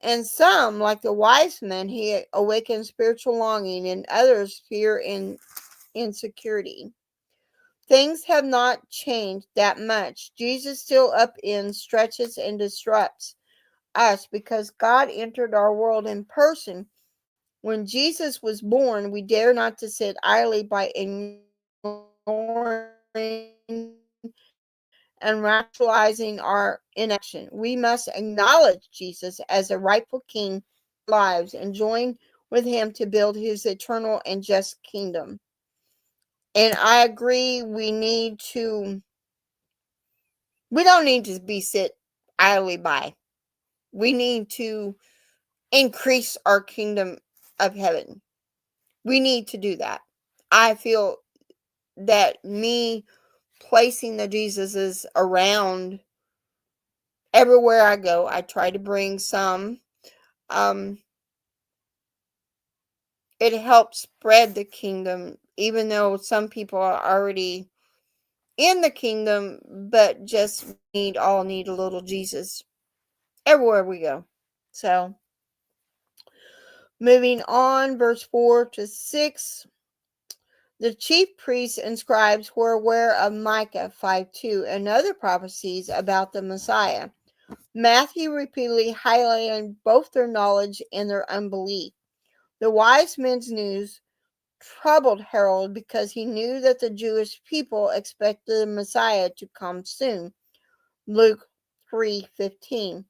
And some, like the wise men, he awakened spiritual longing, and others fear and insecurity. Things have not changed that much. Jesus still upends, stretches, and disrupts us because God entered our world in person. When Jesus was born, we dare not to sit idly by ignoring and rationalizing our inaction. We must acknowledge Jesus as a rightful king of our lives and join with him to build his eternal and just kingdom. And I agree, we don't need to be sit idly by. We need to increase our kingdom of heaven. We need to do that. I feel that me placing the Jesuses around everywhere I go, I try to bring some. It helps spread the kingdom, even though some people are already in the kingdom, but just all need a little Jesus everywhere we go. So, moving on, verse 4 to 6. The chief priests and scribes were aware of Micah 5:2 and other prophecies about the Messiah. Matthew repeatedly highlighted both their knowledge and their unbelief. The wise men's news troubled Harold because he knew that the Jewish people expected the Messiah to come soon. Luke 3:15.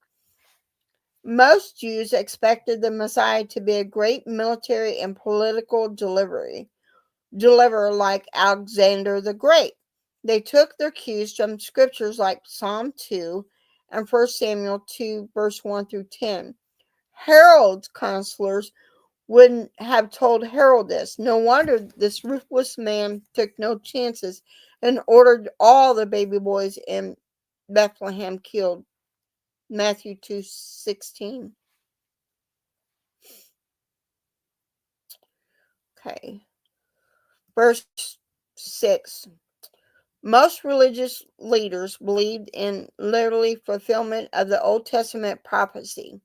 Most Jews expected the Messiah to be a great military and political deliverer like Alexander the Great. They took their cues from scriptures like Psalm 2 and 1 Samuel 2, verse 1 through 10. Harold's counselors wouldn't have told Harold this. No wonder this ruthless man took no chances and ordered all the baby boys in Bethlehem killed. Matthew 2:16. Okay. Verse 6. Most religious leaders believed in literally fulfillment of the Old Testament prophecy.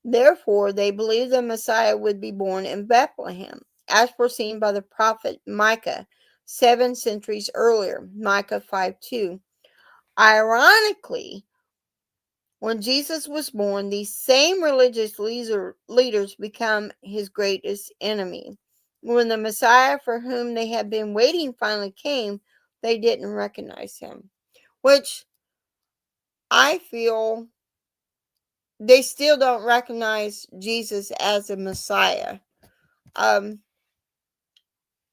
Therefore, they believed the Messiah would be born in Bethlehem, as foreseen by the prophet Micah 7 centuries earlier, Micah 5:2. Ironically, when Jesus was born, these same religious leaders become his greatest enemy. When the Messiah for whom they had been waiting finally came, they didn't recognize him. Which I feel they still don't recognize Jesus as a Messiah. Um,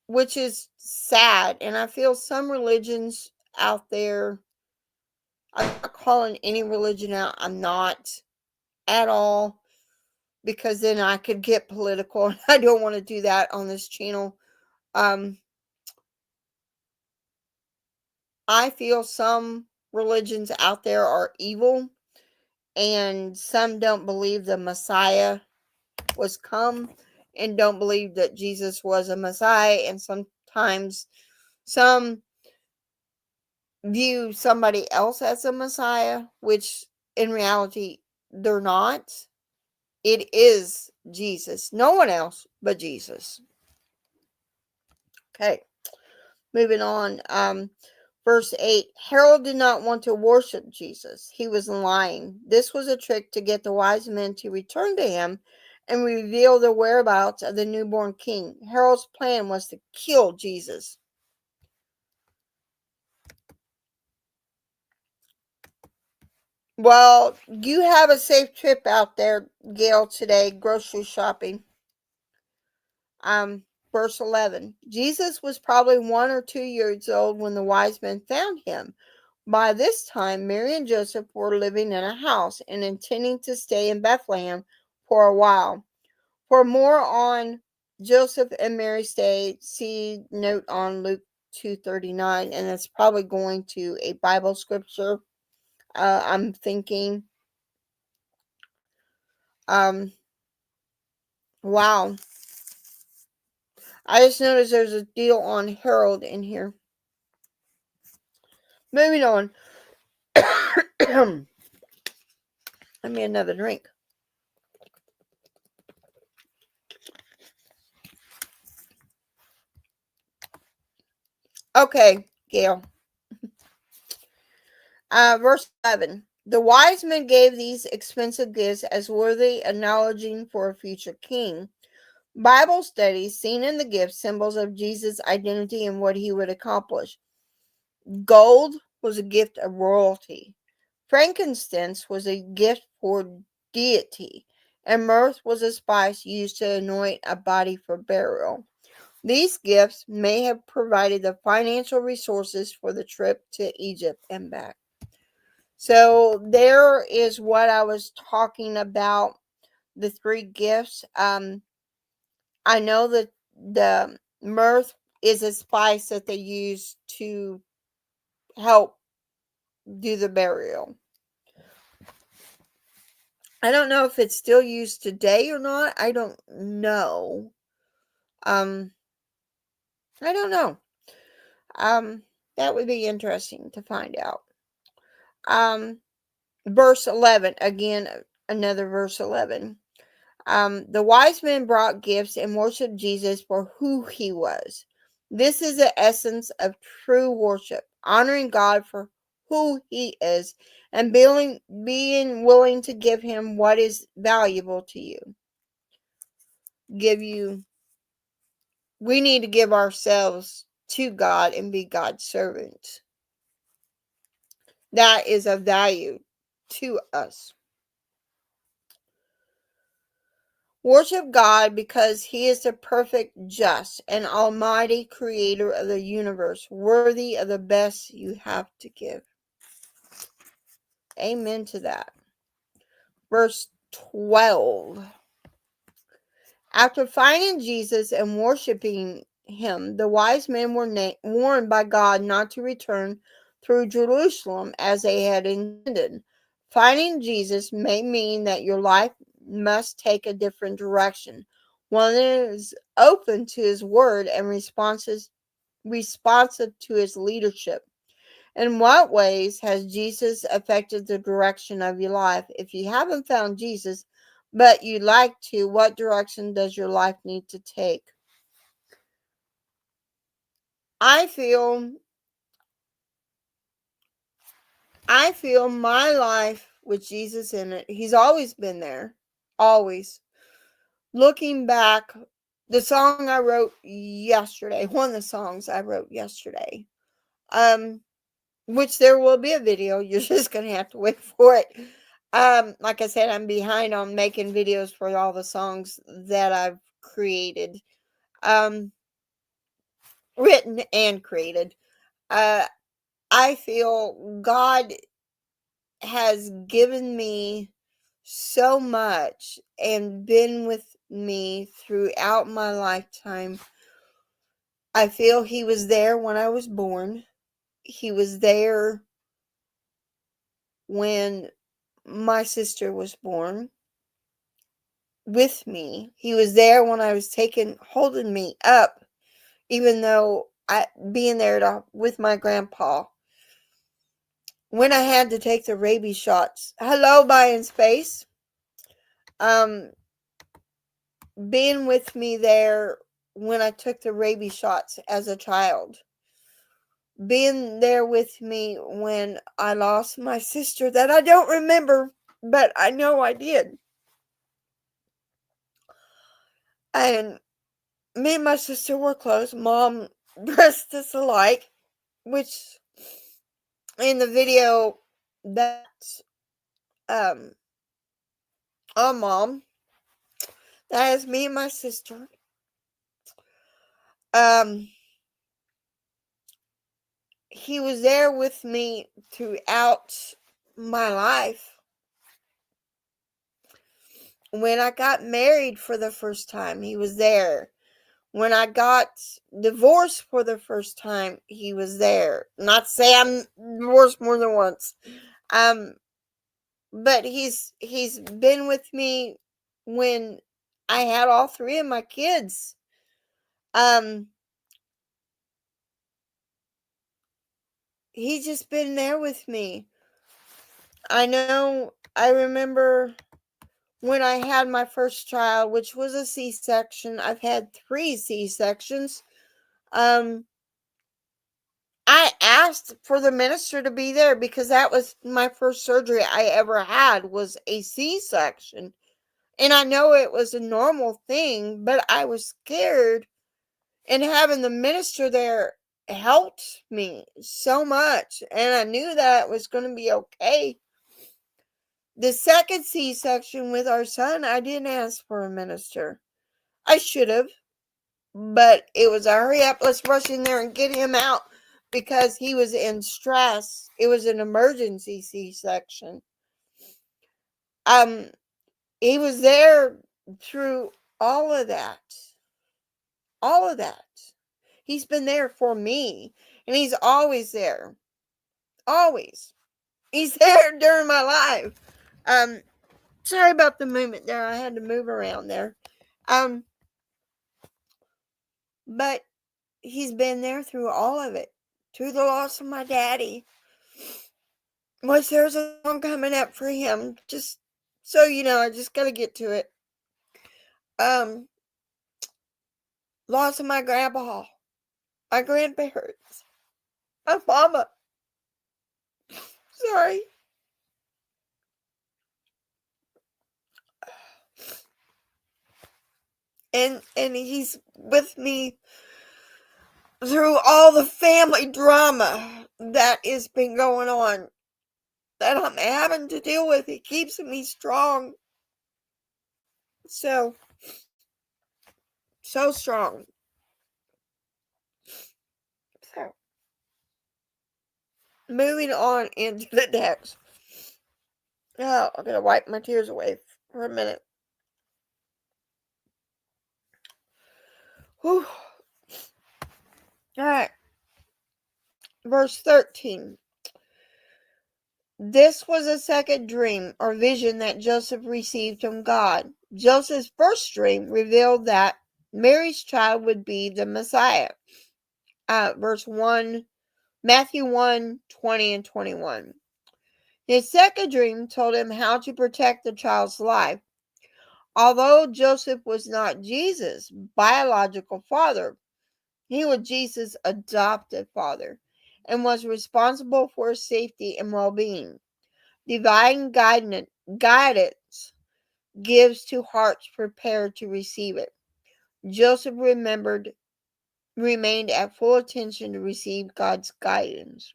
which is sad. And I feel some religions out there, I'm not calling any religion out, I'm not at all, because then I could get political, and I don't want to do that on this channel. I feel some religions out there are evil, and some don't believe the Messiah was come, and don't believe that Jesus was a Messiah, and sometimes some view somebody else as a Messiah, which in reality they're not. It is Jesus. No one else but Jesus. Okay, moving on. Verse 8, Herod did not want to worship Jesus. He was lying. This was a trick to get the wise men to return to him and reveal the whereabouts of the newborn king. Herod's plan was to kill Jesus. Well, you have a safe trip out there, Gail, today, grocery shopping. Verse 11. Jesus was probably 1 or 2 years old when the wise men found him. By this time, Mary and Joseph were living in a house and intending to stay in Bethlehem for a while. For more on Joseph and Mary's stay, see note on Luke 2:39, and it's probably going to a Bible scripture. I'm thinking. Wow. I just noticed there's a deal on Herald in here. Moving on. Let me another drink. Okay, Gail. Verse 11. The wise men gave these expensive gifts as worthy acknowledging for a future king. Bible studies seen in the gifts symbols of Jesus' identity and what he would accomplish. Gold was a gift of royalty. Frankincense was a gift for deity, and myrrh was a spice used to anoint a body for burial. These gifts may have provided the financial resources for the trip to Egypt and back. So there is what I was talking about, the three gifts. I know that the myrrh is a spice that they use to help do the burial. I don't know if it's still used today or not. I don't know. I don't know. That would be interesting to find out. Verse 11, again, another verse 11. The wise men brought gifts and worshiped Jesus for who he was. This is the essence of true worship, honoring God for who he is and being willing to give him what is valuable to you. We need to give ourselves to God and be God's servants. That is of value to us. Worship God because he is the perfect, just, and almighty creator of the universe, worthy of the best you have to give. Amen to that. Verse 12. After finding Jesus and worshiping him, the wise men were warned by God not to return through Jerusalem as they had intended. Finding Jesus may mean that your life must take a different direction, one that is open to his word and responsive to his leadership. In what ways has Jesus affected the direction of your life? If you haven't found Jesus, but you'd like to, what direction does your life need to take? I feel my life with Jesus in it, he's always been there. Always. Looking back, the song I wrote yesterday, one of the songs I wrote yesterday, which there will be a video. You're just going to have to wait for it. Like I said, I'm behind on making videos for all the songs that I've created, written and created. I feel God has given me so much and been with me throughout my lifetime. I feel He was there when I was born. He was there when my sister was born with me. He was there when I was holding me up, even though being there with my grandpa. When I had to take the rabies shots. Hello, Bye in Space. Being with me there when I took the rabies shots as a child. Being there with me when I lost my sister that I don't remember, but I know I did. And me and my sister were close. Mom dressed us alike, which in the video that's Mom, that is me and my sister. He was there with me throughout my life. When I got married for the first time, He was there. When I got divorced for the first time, He was there. Not to say I'm divorced more than once. But he's been with me when I had all three of my kids. He's just been there with me. I remember when I had my first child, which was a C-section. I've had 3 C-sections. I asked for the minister to be there because that was my first surgery I ever had, was a C-section. And I know it was a normal thing, but I was scared. And having the minister there helped me so much. And I knew that it was going to be okay. The second C-section with our son, I didn't ask for a minister. I should have. But it was a hurry up, let's rush in there and get him out because he was in stress. It was an emergency C-section. He was there through all of that. All of that. He's been there for me. And he's always there. Always. He's there during my life. Sorry about the movement there. I had to move around there. But he's been there through all of it. Through the loss of my daddy. Which there's a song coming up for him. Just so you know, I just gotta get to it. Loss of my grandpa. My grandparents. My mama. Sorry. And he's with me through all the family drama that has been going on, that I'm having to deal with. It keeps me strong. So strong. So, moving on into the next. Oh, I'm gonna wipe my tears away for a minute. Whew. Alright. Verse 13. This was a second dream or vision that Joseph received from God. Joseph's first dream revealed that Mary's child would be the Messiah. Verse 1, Matthew 1, 20 and 21. His second dream told him how to protect the child's life. Although Joseph was not Jesus' biological father, he was Jesus' adopted father and was responsible for his safety and well-being. Divine guidance gives to hearts prepared to receive it. Joseph remained at full attention to receive God's guidance.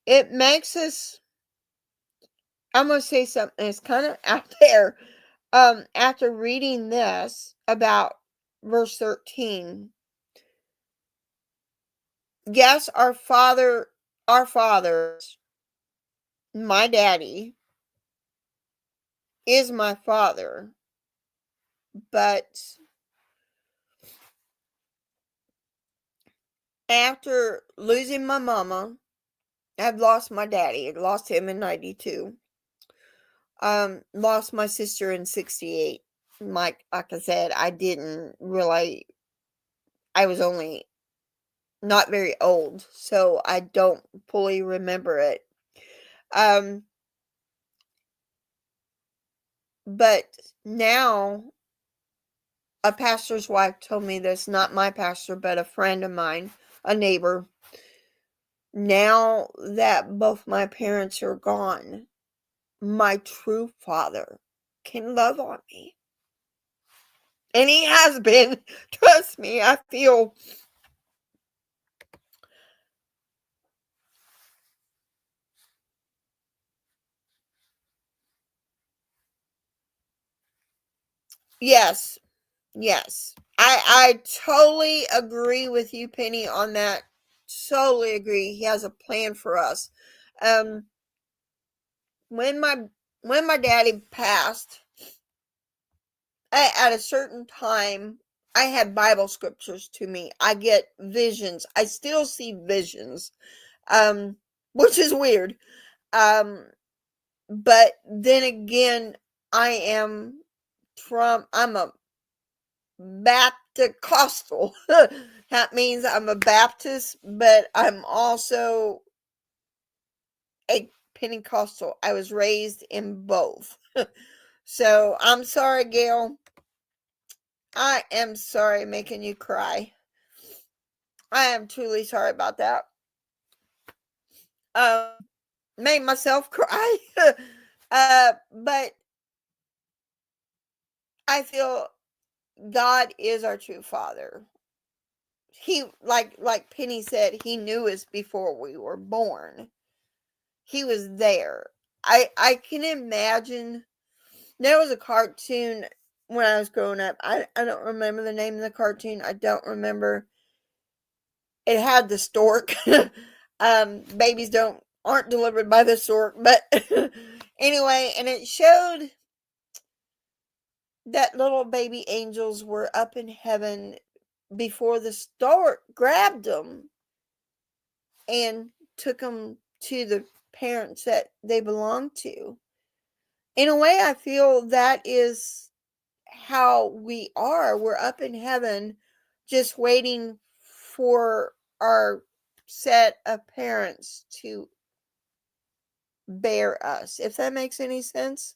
It makes us, I'm going to say something that's kind of out there. After reading this about verse 13, yes, our fathers, my daddy, is my father, but after losing my mama, I've lost my daddy. I lost him in 92. Lost my sister in 68. Like I said, I didn't really, I was only not very old, so I don't fully remember it. But now a pastor's wife told me this, not my pastor, but a friend of mine, a neighbor. Now that both my parents are gone, my true father can love on me. And he has been. Trust me, I feel yes. Yes. I totally agree with you, Penny, on that. Totally agree. He has a plan for us. Um when my daddy passed, at a certain time, I had Bible scriptures to me. I get visions. I still see visions. Which is weird. Um but then again, I'm a Baptist. That means I'm a Baptist, but I'm also a Pentecostal. I was raised in both. So I'm sorry, Gail. I am sorry making you cry. I am truly sorry about that. Made myself cry. But I feel God is our true father. He, like Penny said, he knew us before we were born. He was there. I can imagine. There was a cartoon when I was growing up. I don't remember the name of the cartoon. I don't remember. It had the stork. Babies aren't delivered by the stork, but anyway, and it showed that little baby angels were up in heaven before the stork grabbed them and took them to the parents that they belonged to. In a way, I feel that is how we are. We're up in heaven just waiting for our set of parents to bear us, if that makes any sense.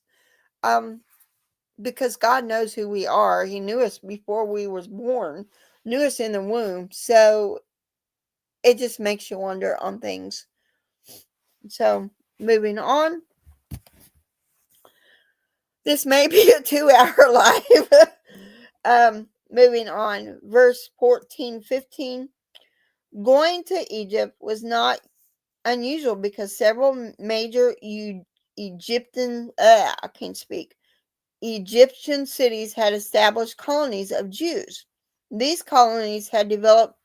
Because God knows who we are. He knew us before we was born, knew us in the womb. So it just makes you wonder on things. So moving on. This may be a 2-hour live. Moving on. Verse 14, 15. Going to Egypt was not unusual because several major I can't speak. Egyptian cities had established colonies of Jews. These colonies had developed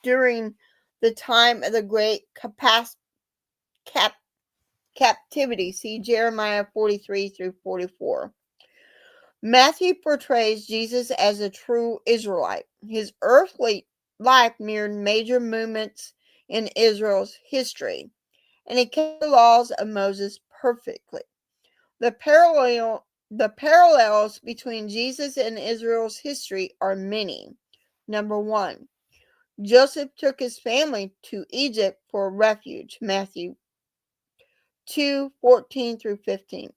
during the time of the great captivity. See Jeremiah 43 through 44. Matthew portrays Jesus as a true Israelite. His earthly life mirrored major movements in Israel's history, and he kept the laws of Moses perfectly. The parallels between Jesus and Israel's history are many. Number one, Joseph took his family to Egypt for refuge. Matthew 2:14 through 15.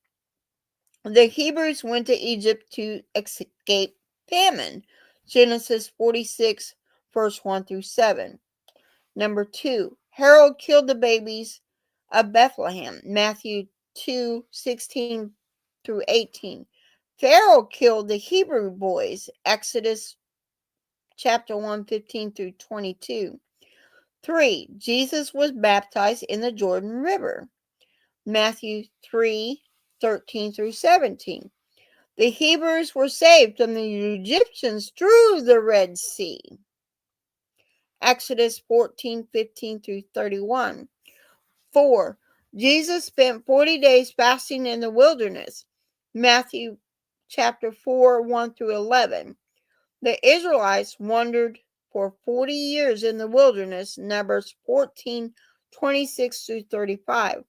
The Hebrews went to Egypt to escape famine. Genesis 46, verse 1 through 7. Number 2, Herod killed the babies of Bethlehem. Matthew 2:16 through 18. Pharaoh killed the Hebrew boys. Exodus chapter 1, 15 through 22. 3. Jesus was baptized in the Jordan River. Matthew 3, 13 through 17. The Hebrews were saved from the Egyptians through the Red Sea. Exodus 14, 15 through 31. 4. Jesus spent 40 days fasting in the wilderness. Matthew chapter 4, 1 through 11. The Israelites wandered for 40 years in the wilderness. Numbers 14, 26 through 35.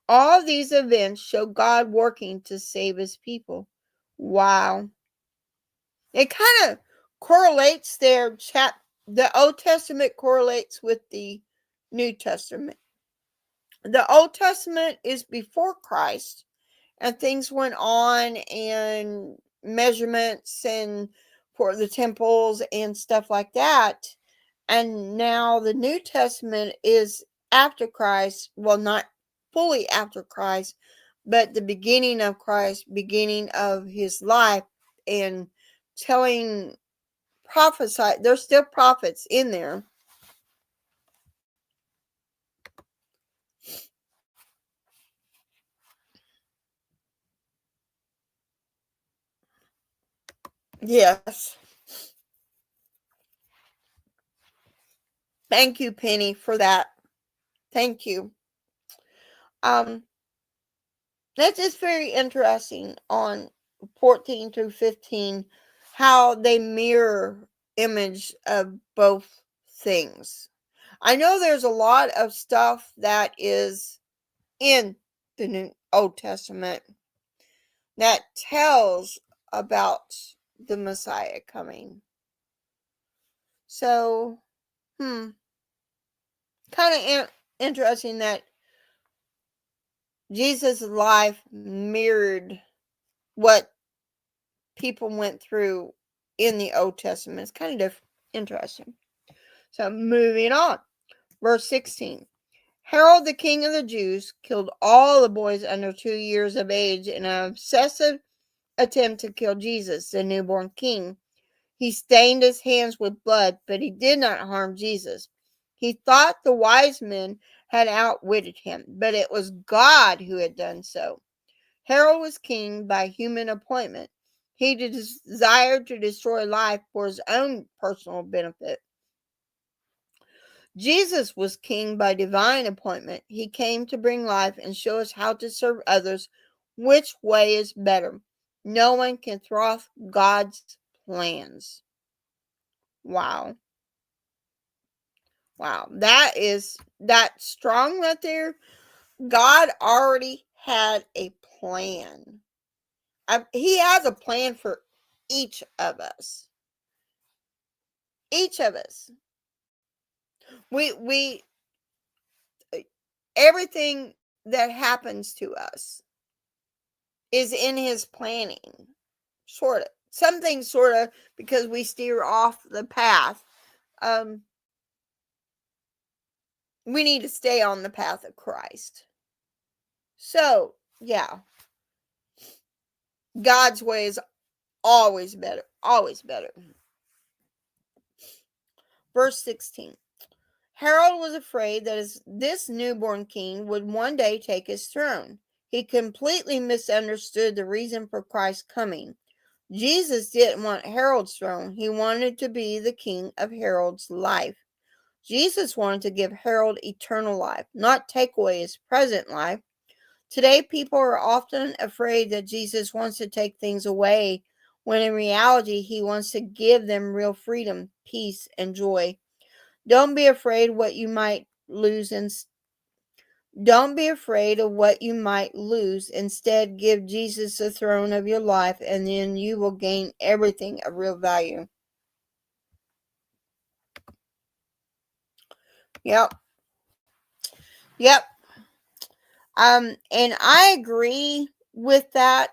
All these events show God working to save his people. Wow. It kind of correlates there. The Old Testament correlates with the New Testament. The Old Testament is before Christ, and things went on, and measurements and for the temples and stuff like that. And now the New Testament is after Christ. Well, not fully after Christ, but the beginning of Christ, beginning of his life, and telling, prophesy. There's still prophets in there. Yes. Thank you, Penny, for that. Thank you. That's just very interesting on 14 through 15, how they mirror image of both things. I know there's a lot of stuff that is in the New Old Testament that tells about the Messiah coming. So, kind of interesting that Jesus' life mirrored what people went through in the Old Testament. It's kind of interesting. So, moving on. Verse 16. Herod, the king of the Jews, killed all the boys under 2 years of age in an obsessive attempt to kill Jesus, the newborn king. He stained his hands with blood, but he did not harm Jesus. He thought the wise men had outwitted him, but it was God who had done so. Herod was king by human appointment. He desired to destroy life for his own personal benefit. Jesus was king by divine appointment. He came to bring life and show us how to serve others. Which way is better? No one can thwart God's plans. Wow. Wow. That's strong right there. God already had a plan. He has a plan for each of us. Each of us. We everything that happens to us is in his planning. Sort of. Something sort of, because we steer off the path. We need to stay on the path of Christ. So, yeah. God's way is always better. Always better. Verse 16. Herod was afraid that this newborn king would one day take his throne. He completely misunderstood the reason for Christ's coming. Jesus didn't want Herod's throne. He wanted to be the king of Herod's life. Jesus wanted to give Herod eternal life, not take away his present life. Today, people are often afraid that Jesus wants to take things away, when in reality, he wants to give them real freedom, peace, and joy. Don't be afraid what you might lose Don't be afraid of what you might lose. Instead, give Jesus the throne of your life, and then you will gain everything of real value. Yep. Yep. And I agree with that.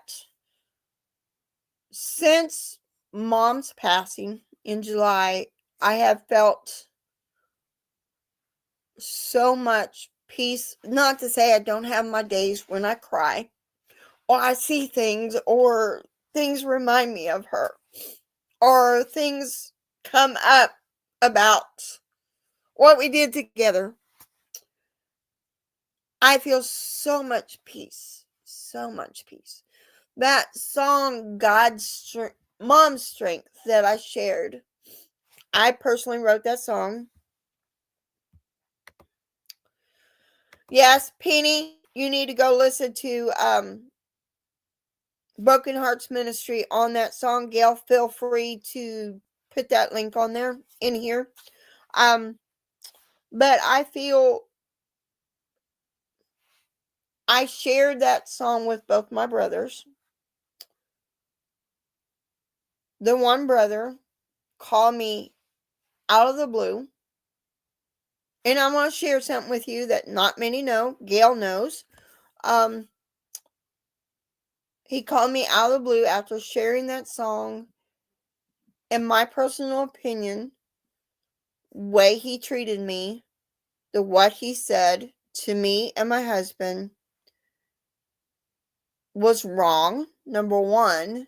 Since Mom's passing in July, I have felt so much peace. Not to say I don't have my days when I cry, or I see things, or things remind me of her, or things come up about what we did together, I feel so much peace. So much peace. That song, Mom's Strength, that I shared, I personally wrote that song. Yes, Penny, you need to go listen to Broken Hearts Ministry on that song. Gail, feel free to put that link on there in here. But I feel I shared that song with both my brothers. The one brother called me out of the blue. And I want to share something with you that not many know. Gail knows. He called me out of the blue after sharing that song. In my personal opinion, way he treated me, what he said to me and my husband was wrong, number one.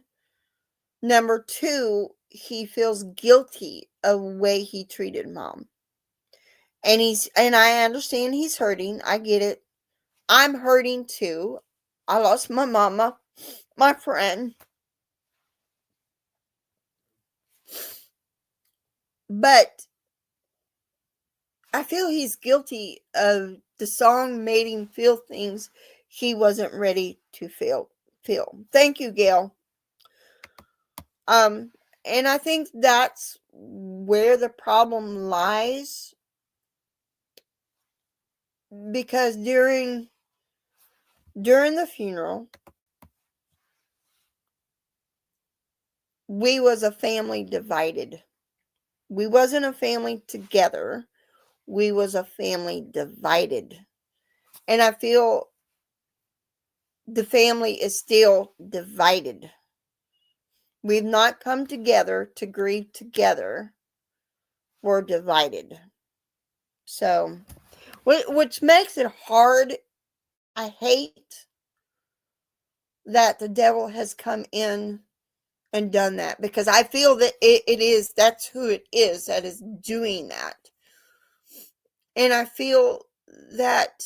Number two, he feels guilty of the way he treated Mom. And I understand he's hurting. I get it. I'm hurting too. I lost my mama, my friend. But I feel he's guilty of the song made him feel things he wasn't ready to feel. Thank you, Gail. And I think that's where the problem lies, because during the funeral, we was a family divided. We wasn't a family together. We was a family divided. And I feel the family is still divided. We've not come together to grieve together. We're divided. So, which makes it hard. I hate that the devil has come in and done that, because I feel that that's who it is that is doing that. And I feel that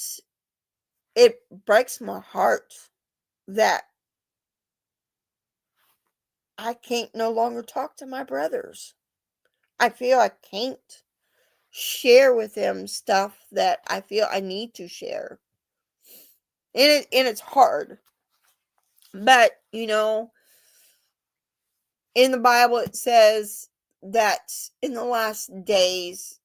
it breaks my heart that I can't no longer talk to my brothers. I feel I can't share with them stuff that I feel I need to share. And it's hard. But, in the Bible it says that in the last days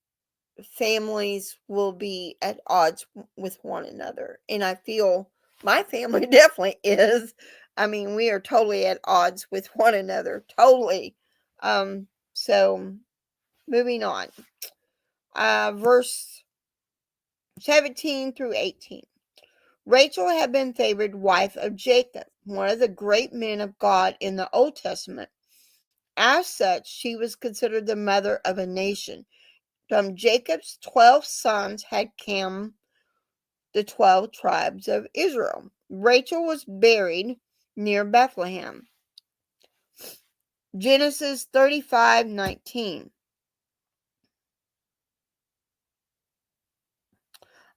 families will be at odds with one another. And I feel my family definitely is. I mean, we are totally at odds with one another. Totally. So moving on. Verse 17 through 18. Rachel had been favored wife of Jacob, one of the great men of God in the Old Testament. As such, she was considered the mother of a nation. From Jacob's 12 sons had come the 12 tribes of Israel. Rachel was buried near Bethlehem. Genesis 35:19.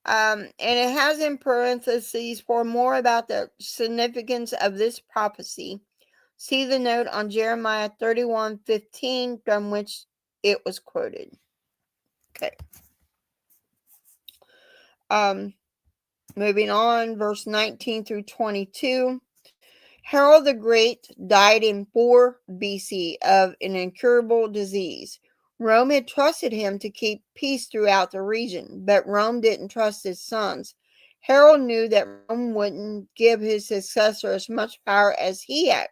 And it has in parentheses, for more about the significance of this prophecy, see the note on Jeremiah 31:15, from which it was quoted. Okay. Moving on, verse 19 through 22. Harold the Great died in 4 BC of an incurable disease. Rome had trusted him to keep peace throughout the region, but Rome didn't trust his sons. Harold knew that Rome wouldn't give his successor as much power as he had,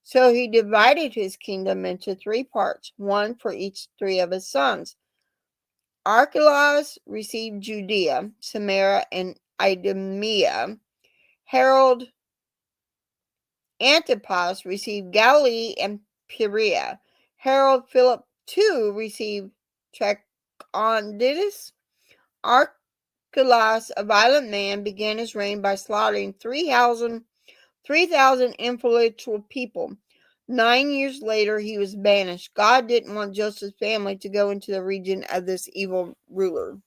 so he divided his kingdom into 3 parts, one for each 3 of his sons. Archelaus received Judea, Samaria, and Idumea. Harold Antipas received Galilee and Perea. Harold Philip II received Trachonitis. Archelaus, a violent man, began his reign by slaughtering 3,000 influential people. 9 years later, he was banished. God didn't want Joseph's family to go into the region of this evil ruler.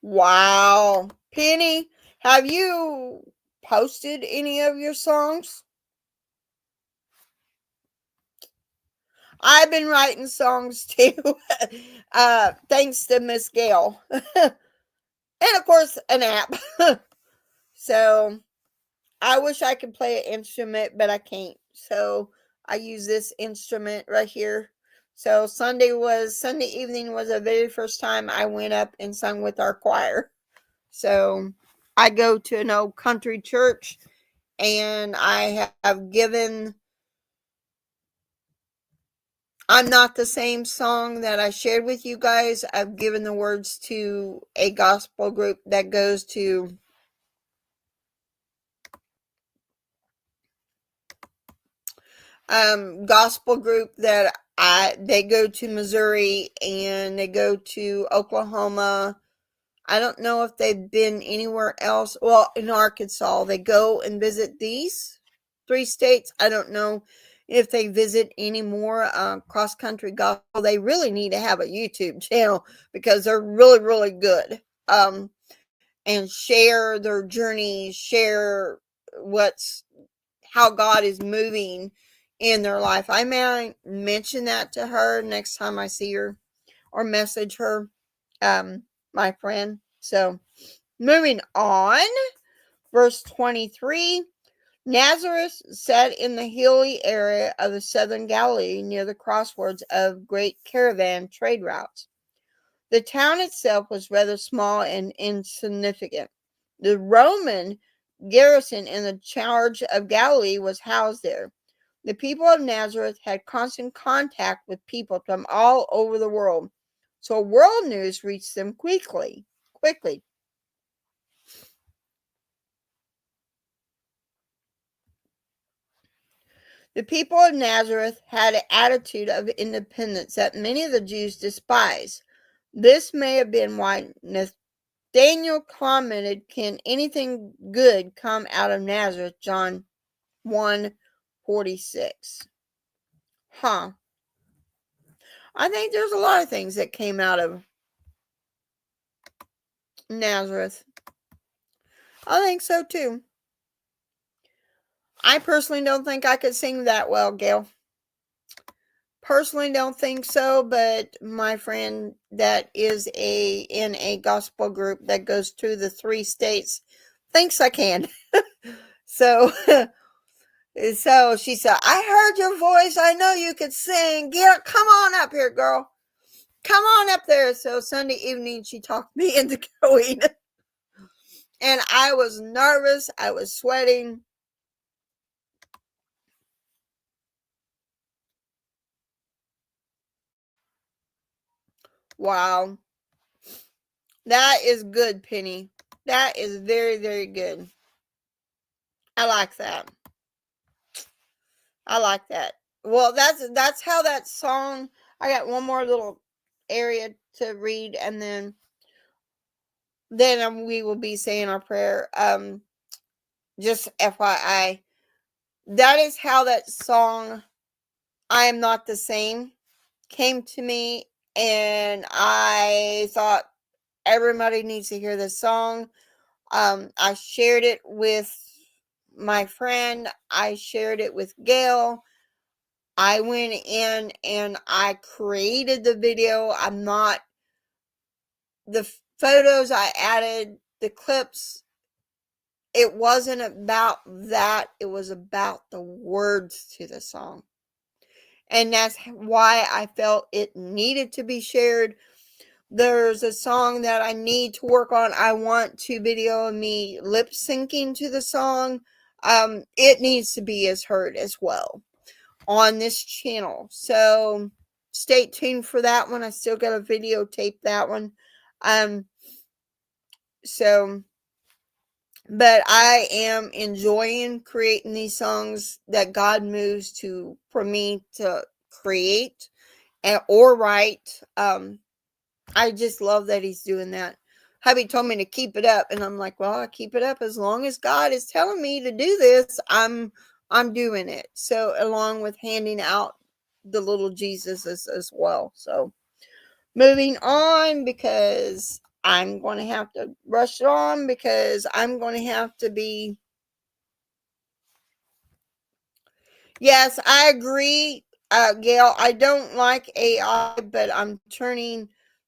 Wow. Penny, have you posted any of your songs? I've been writing songs too, thanks to Miss Gail. And of course, an app. So I wish I could play an instrument, but I can't. So I use this instrument right here. So Sunday evening was the very first time I went up and sung with our choir. So I go to an old country church, and I have given I'm Not the Same song that I shared with you guys. I've given the words to a gospel group that goes to gospel group that they go to Missouri and they go to Oklahoma. I don't know if they've been anywhere else. Well, in Arkansas, they go and visit these 3 states. I don't know if they visit any more cross country gospel. They really need to have a YouTube channel because they're really, really good. And share their journey, share what's how God is moving in their life. I may mention that to her next time I see her or message her, my friend. So, moving on, verse 23. Nazareth set in the hilly area of the southern Galilee near the crossroads of great caravan trade routes. The town itself was rather small and insignificant. The Roman garrison in the charge of Galilee was housed there. The people of Nazareth had constant contact with people from all over the world, so world news reached them quickly. The people of Nazareth had an attitude of independence that many of the Jews despised. This may have been why Nathanael commented, "Can anything good come out of Nazareth?" John 1:46. Huh. I think there's a lot of things that came out of Nazareth. I think so too. I personally don't think I could sing that well, Gail. Personally don't think so, but my friend that is in a gospel group that goes through the 3 states thinks I can. So so she said, "I heard your voice. I know you could sing. Come on up here, girl. Come on up there." So Sunday evening she talked me into going. And I was nervous. I was sweating. Wow. That is good, Penny. That is very, very good. I like that. I like that. Well, that's how that song. I got one more little area to read, and then we will be saying our prayer. Just FYI, that is how that song "I Am Not the Same" came to me, and I thought everybody needs to hear this song. I shared it with my friend. I shared it with Gail. I went in and I created the video. The photos I added, the clips, it wasn't about that. It was about the words to the song. And that's why I felt it needed to be shared. There's a song that I need to work on. I want to video me lip syncing to the song. It needs to be as heard as well on this channel. So stay tuned for that one. I still got to videotape that one. So but I am enjoying creating these songs that God moves to for me to create or write. I just love that he's doing that. hubby told me to keep it up, and I'm like, well, I keep it up as long as God is telling me to do this. I'm doing it. So along with handing out the little Jesuses as well. So moving on, because I'm going to have to rush on, because I'm going to have to be. Yes, I agree, Gail. I don't like AI, but I'm turning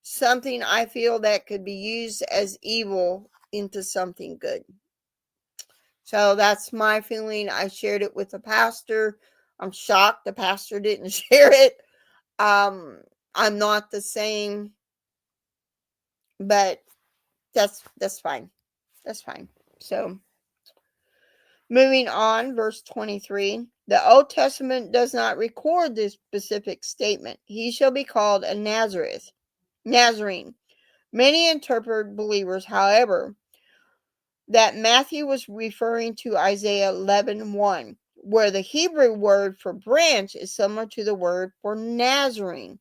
something I feel that could be used as evil into something good. So that's my feeling. I shared it with the pastor. I'm shocked the pastor didn't share it. I'm not the same, but that's fine. That's fine. So moving on, verse 23. The Old Testament does not record this specific statement. He shall be called a Nazarene. Many interpret believers, however, that Matthew was referring to Isaiah 11:1, where the Hebrew word for branch is similar to the word for Nazarene.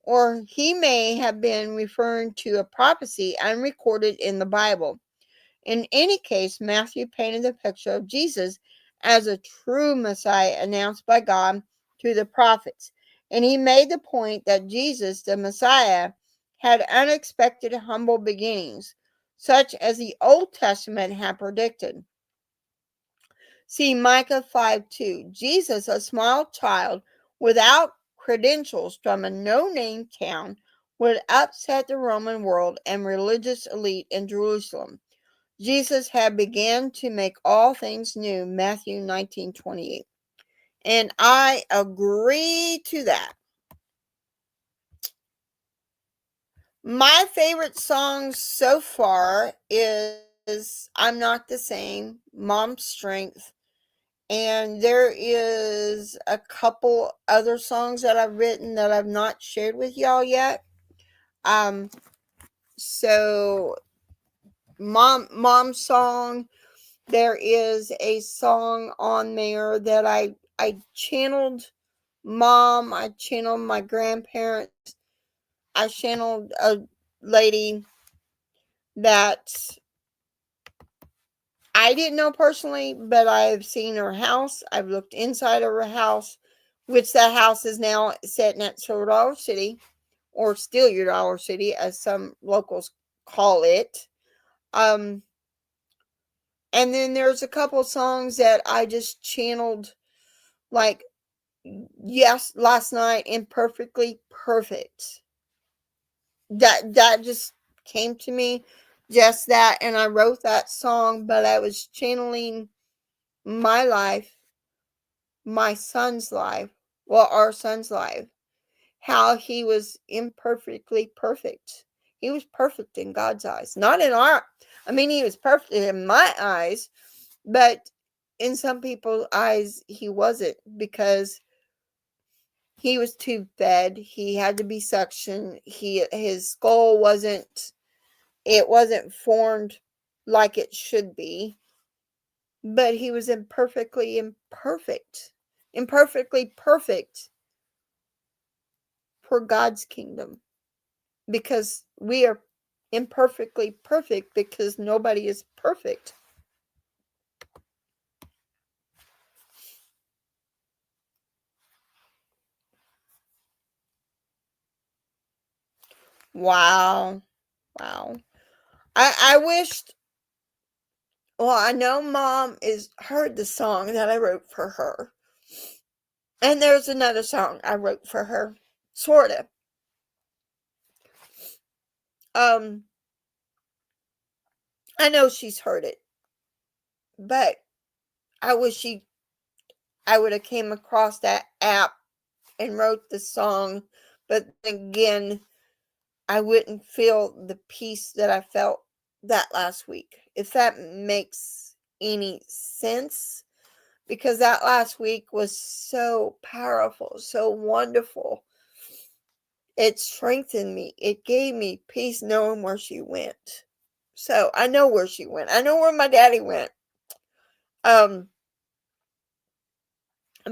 Or he may have been referring to a prophecy unrecorded in the Bible. In any case, Matthew painted the picture of Jesus as a true Messiah announced by God to the prophets. And he made the point that Jesus, the Messiah, had unexpected humble beginnings, such as the Old Testament had predicted. See Micah 5:2. Jesus, a small child without credentials from a no-name town, would upset the Roman world and religious elite in Jerusalem. Jesus had began to make all things new, Matthew 19:28. And I agree to that. My favorite song so far is I'm Not the Same, Mom's Strength, and there is a couple other songs that I've written that I've not shared with y'all yet. Um so mom's song, there is a song on there that I channeled mom, I channeled my grandparents, I channeled a lady that I didn't know personally, but I've seen her house. I've looked inside of her house, which that house is now sitting at Silver Dollar City, or Steal Your Dollar City, as some locals call it. Um, and then there's a couple songs that I just channeled, like, yes, last night, Imperfectly Perfect. That just came to me, just that, and I wrote that song, but I was channeling my life, my son's life, well, our son's life, how he was imperfectly perfect. He was perfect in God's eyes, not in our. I mean, he was perfect in my eyes, but in some people's eyes, he wasn't, because he was tube fed. He had to be suctioned. His skull wasn't formed like it should be, but he was imperfectly perfect for God's kingdom, because we are imperfectly perfect because nobody is perfect. Wow. Wow. I wished, well, I know mom is heard the song that I wrote for her. And there's another song I wrote for her. Sorta. Um I know she's heard it, but I wish I would have came across that app and wrote the song, but again, I wouldn't feel the peace that I felt that last week. If that makes any sense, because that last week was so powerful, so wonderful. It strengthened me. It gave me peace knowing where she went. So I know where she went. I know where my daddy went. Um,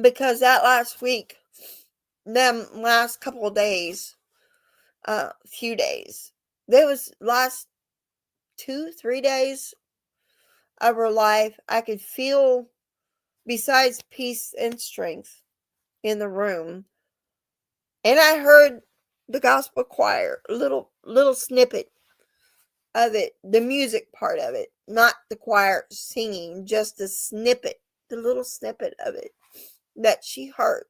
because that last week, them last couple of days, few days, there was last 2-3 days of her life, I could feel, besides peace and strength in the room. And I heard the gospel choir, little snippet of it, the music part of it, not the choir singing, just the snippet, the little snippet of it that she heard.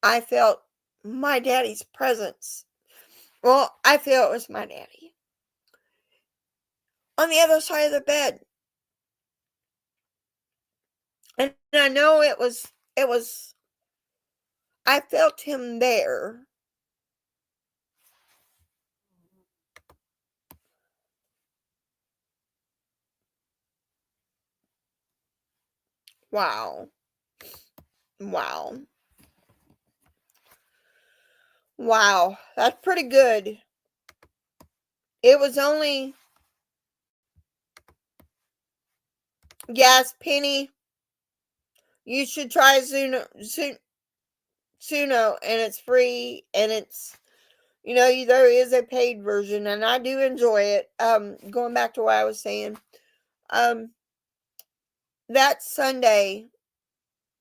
I felt my daddy's presence. Well, I feel it was my daddy on the other side of the bed. And I know I felt him there. Wow. Wow. Wow. That's pretty good. It was only, yes, Penny, you should try Suno, and it's free, and it's, there is a paid version, and I do enjoy it. Going back to what I was saying, um, that Sunday,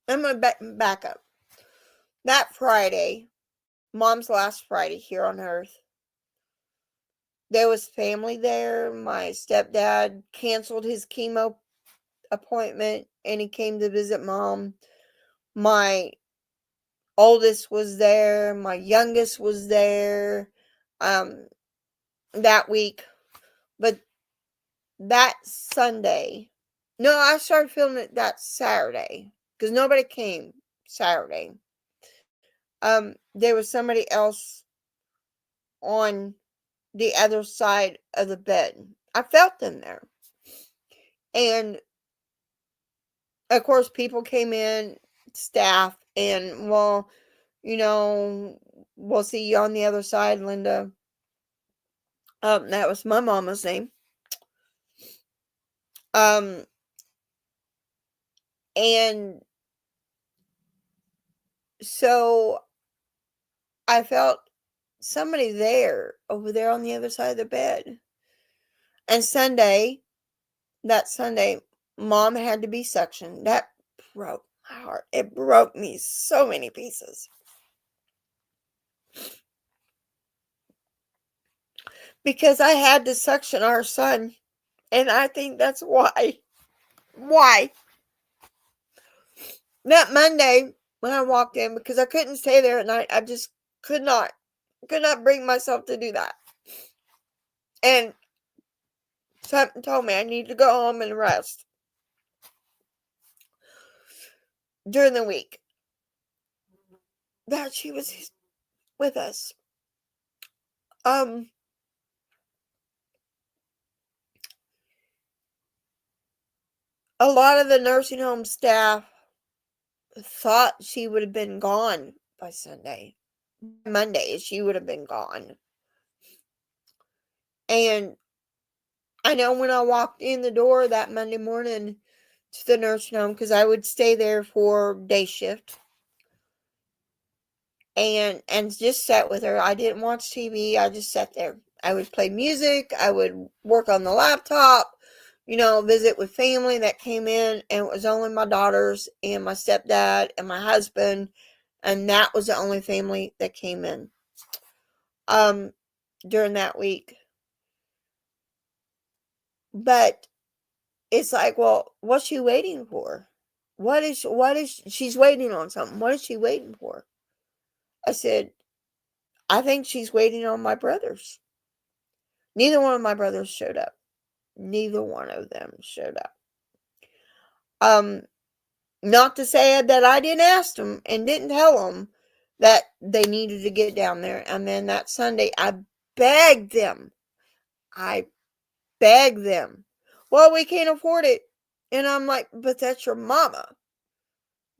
I'm gonna back up. That Friday, Mom's last Friday here on Earth, there was family there. My stepdad canceled his chemo appointment, and he came to visit Mom. My oldest was there. My youngest was there. Um, that week, but that Sunday, no, I started feeling it that Saturday because nobody came Saturday. There was somebody else on the other side of the bed. I felt them there. And of course, people came in, staff, and, well, we'll see you on the other side, Linda. That was my mama's name. Um, and so I felt somebody there, over there on the other side of the bed. And that Sunday, Mom had to be suctioned. That broke my heart. It broke me so many pieces. Because I had to suction our son. And I think that's why. Why? That Monday, when I walked in, because I couldn't stay there at night, I just could not bring myself to do that. And something told me I need to go home and rest during the week that she was with us. Um, a lot of the nursing home staff thought she would have been gone by Sunday. Monday, she would have been gone. And I know when I walked in the door that Monday morning to the nursing home, because I would stay there for day shift, and just sat with her. I didn't watch TV. I just sat there. I would play music. I would work on the laptop, visit with family that came in, and it was only my daughters and my stepdad and my husband, and that was the only family that came in during that week. But it's like, well, what's she waiting for? She's waiting on something. What is she waiting for? I said, I think she's waiting on my brothers. Neither one of my brothers showed up. Neither one of them showed up. Not to say that I didn't ask them and didn't tell them that they needed to get down there. And then that Sunday, I begged them. I begged them. Well, we can't afford it. And I'm like, but that's your mama.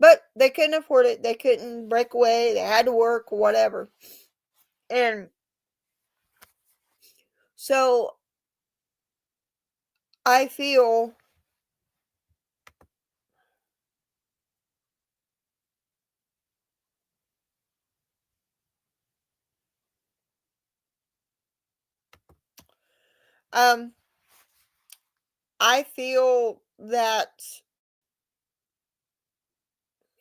But they couldn't afford it. They couldn't break away. They had to work, whatever. And so I feel I feel that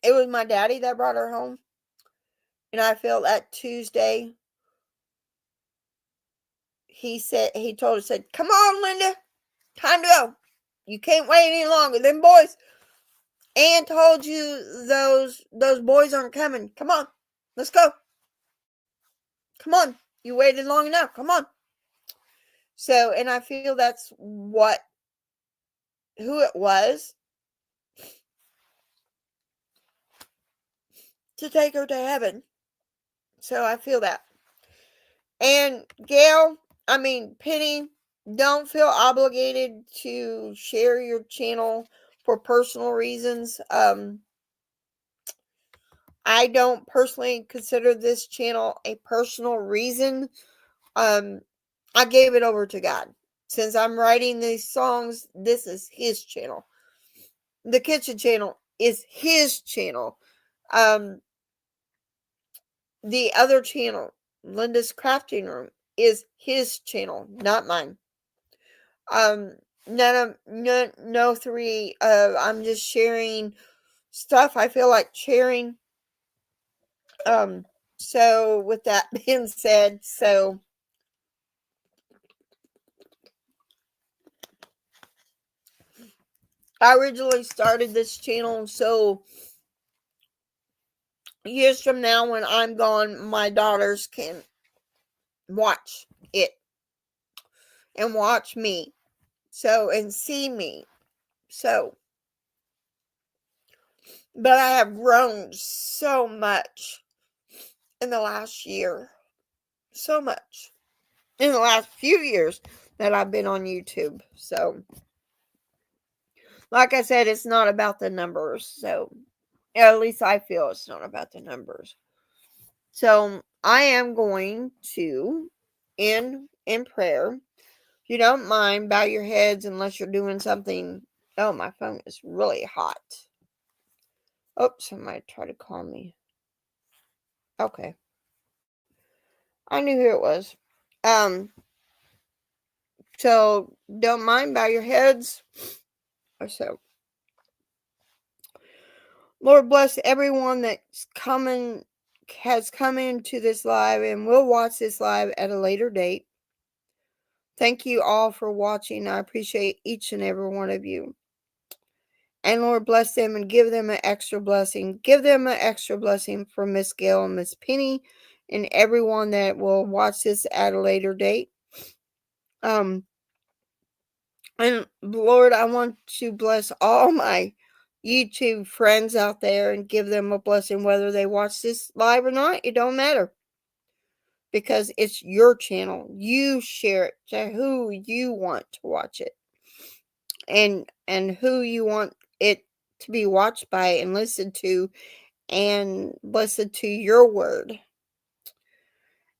it was my daddy that brought her home. And I feel that Tuesday, he told her, said, "Come on, Linda, time to go. You can't wait any longer. Them boys, Ann told you those boys aren't coming. Come on, let's go. Come on, you waited long enough. Come on." So, and I feel that's who it was to take her to heaven. So I feel that. And Gail, Penny, don't feel obligated to share your channel for personal reasons. I don't personally consider this channel a personal reason. I gave it over to God. Since I'm writing these songs, this is His channel. The kitchen channel is His channel. The other channel, Linda's Crafting Room, is His channel, not mine. No three. I'm just sharing stuff I feel like sharing. So with that being said, so I originally started this channel so years from now when I'm gone, my daughters can watch it and watch me. So, and see me. So, but I have grown so much in the last year. So much. In the last few years that I've been on YouTube. So, like I said, it's not about the numbers. So, at least I feel it's not about the numbers. So, I am going to end in prayer. If you don't mind, bow your heads unless you're doing something. Oh, my phone is really hot. Oh, somebody tried to call me. Okay. I knew who it was. So don't mind, bow your heads. So, Lord bless everyone that's has come into this live and will watch this live at a later date. Thank you all for watching. I appreciate each and every one of you. And Lord bless them and give them an extra blessing. Give them an extra blessing for Miss Gail and Miss Penny and everyone that will watch this at a later date. And Lord, I want to bless all my YouTube friends out there and give them a blessing, whether they watch this live or not. It don't matter. Because it's your channel. You share it to who you want to watch it. And who you want it to be watched by and listened to and listen to your word.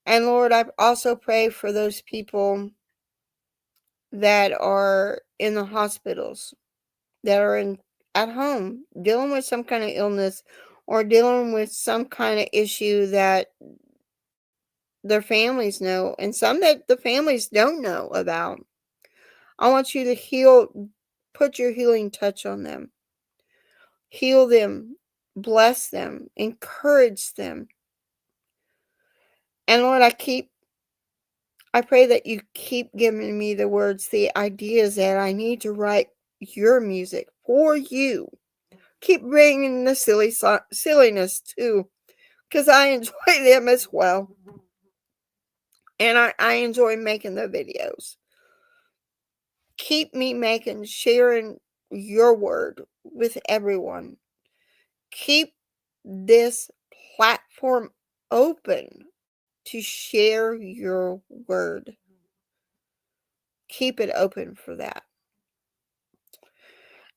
And Lord, I also pray for those people that are in the hospitals, that are at home dealing with some kind of illness or dealing with some kind of issue that their families know and some that the families don't know about. I want you to heal, put your healing touch on them. Heal them, bless them, encourage them. And Lord, I pray that you keep giving me the words, the ideas that I need to write your music for you. Keep bringing the silliness too, because I enjoy them as well. And I enjoy making the videos. Keep me sharing your word with everyone. Keep this platform open to share your word. Keep it open for that.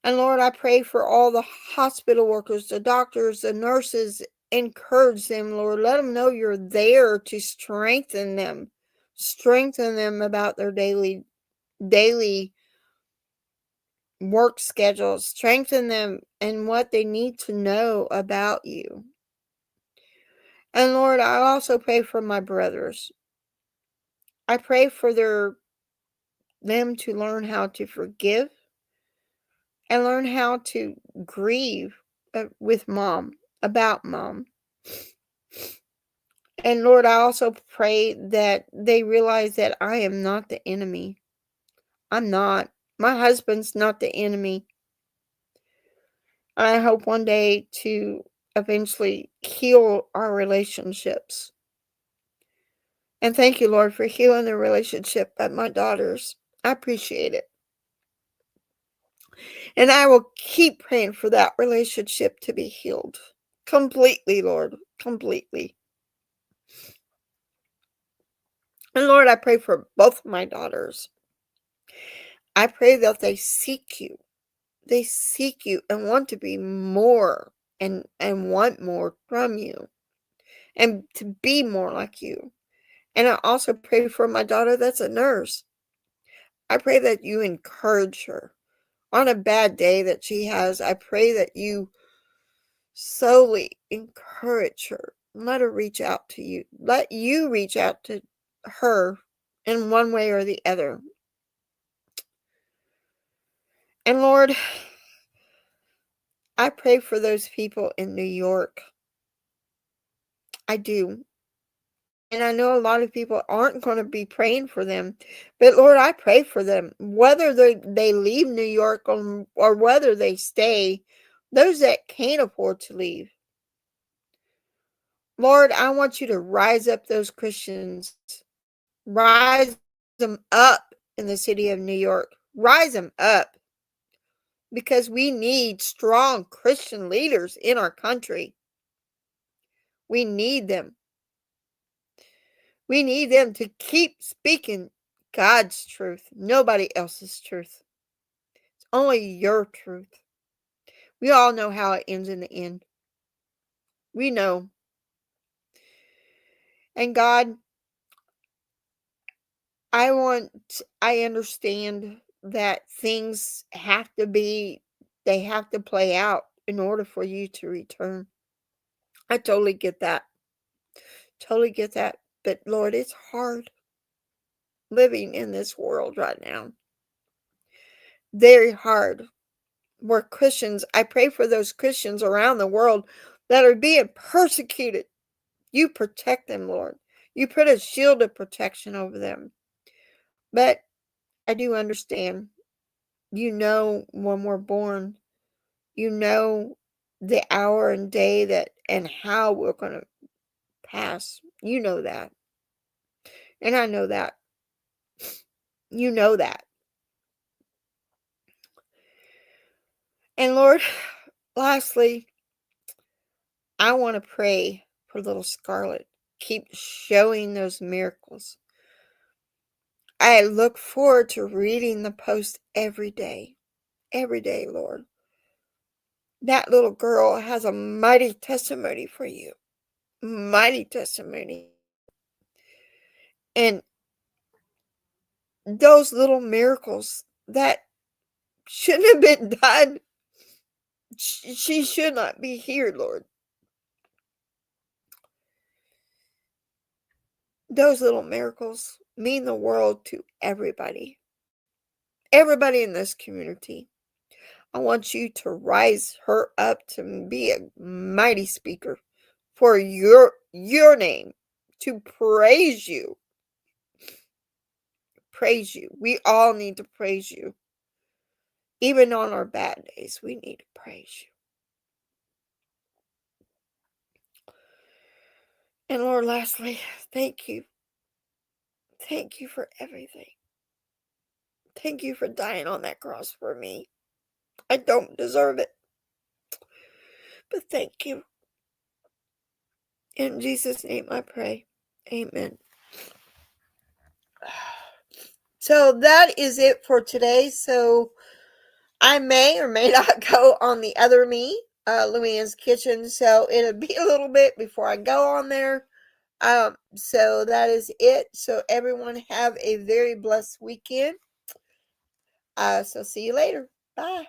And Lord, I pray for all the hospital workers, the doctors, the nurses. Encourage them, Lord. Let them know you're there to strengthen them. Strengthen them about their daily work schedules. Strengthen them in what they need to know about you. And Lord, I also pray for my brothers. I pray for them to learn how to forgive and learn how to grieve with mom, about mom. And Lord, I also pray that they realize that I am not the enemy. I'm not. My husband's not the enemy. I hope one day to eventually heal our relationships. And thank you, Lord, for healing the relationship of my daughters. I appreciate it. And I will keep praying for that relationship to be healed. Completely, Lord. Completely. And Lord, I pray for both of my daughters. I pray that they seek you. They seek you and want to be more and want more from you and to be more like you. And I also pray for my daughter that's a nurse. I pray that you encourage her on a bad day that she has. I pray that you slowly encourage her. Let her reach out to you. Let you reach out to her in one way or the other. And Lord, I pray for those people in New York. I do. And I know a lot of people aren't going to be praying for them. But Lord, I pray for them. Whether they leave New York or whether they stay, those that can't afford to leave. Lord, I want you to rise up those Christians. Rise them up in the city of New York. Rise them up. Because we need strong Christian leaders in our country. We need them. We need them to keep speaking God's truth, nobody else's truth. It's only your truth. We all know how it ends in the end. We know. And God, I understand that things they have to play out in order for you to return. I totally get that. Totally get that. But Lord, it's hard living in this world right now. Very hard. We're Christians. I pray for those Christians around the world that are being persecuted. You protect them, Lord. You put a shield of protection over them. But I do understand. You know when we're born. You know the hour and day that and how we're going to pass. You know that. And I know that. You know that. And Lord, lastly, I want to pray for little Scarlett. Keep showing those miracles. I look forward to reading the post every day. Every day, Lord. That little girl has a mighty testimony for you. Mighty testimony. And those little miracles that shouldn't have been done, she should not be here, Lord. Those little miracles mean the world to everybody. Everybody in this community. I want you to rise her up to be a mighty speaker for your name, to praise you. Praise you. We all need to praise you. Even on our bad days, we need to praise you. And Lord, lastly, thank you. Thank you for everything. Thank you for dying on that cross for me. I don't deserve it. But thank you. In Jesus' name I pray. Amen. So that is it for today. So I may or may not go on the other me, Luann's Kitchen. So it'll be a little bit before I go on there. So that is it. So everyone have a very blessed weekend. So see you later. Bye.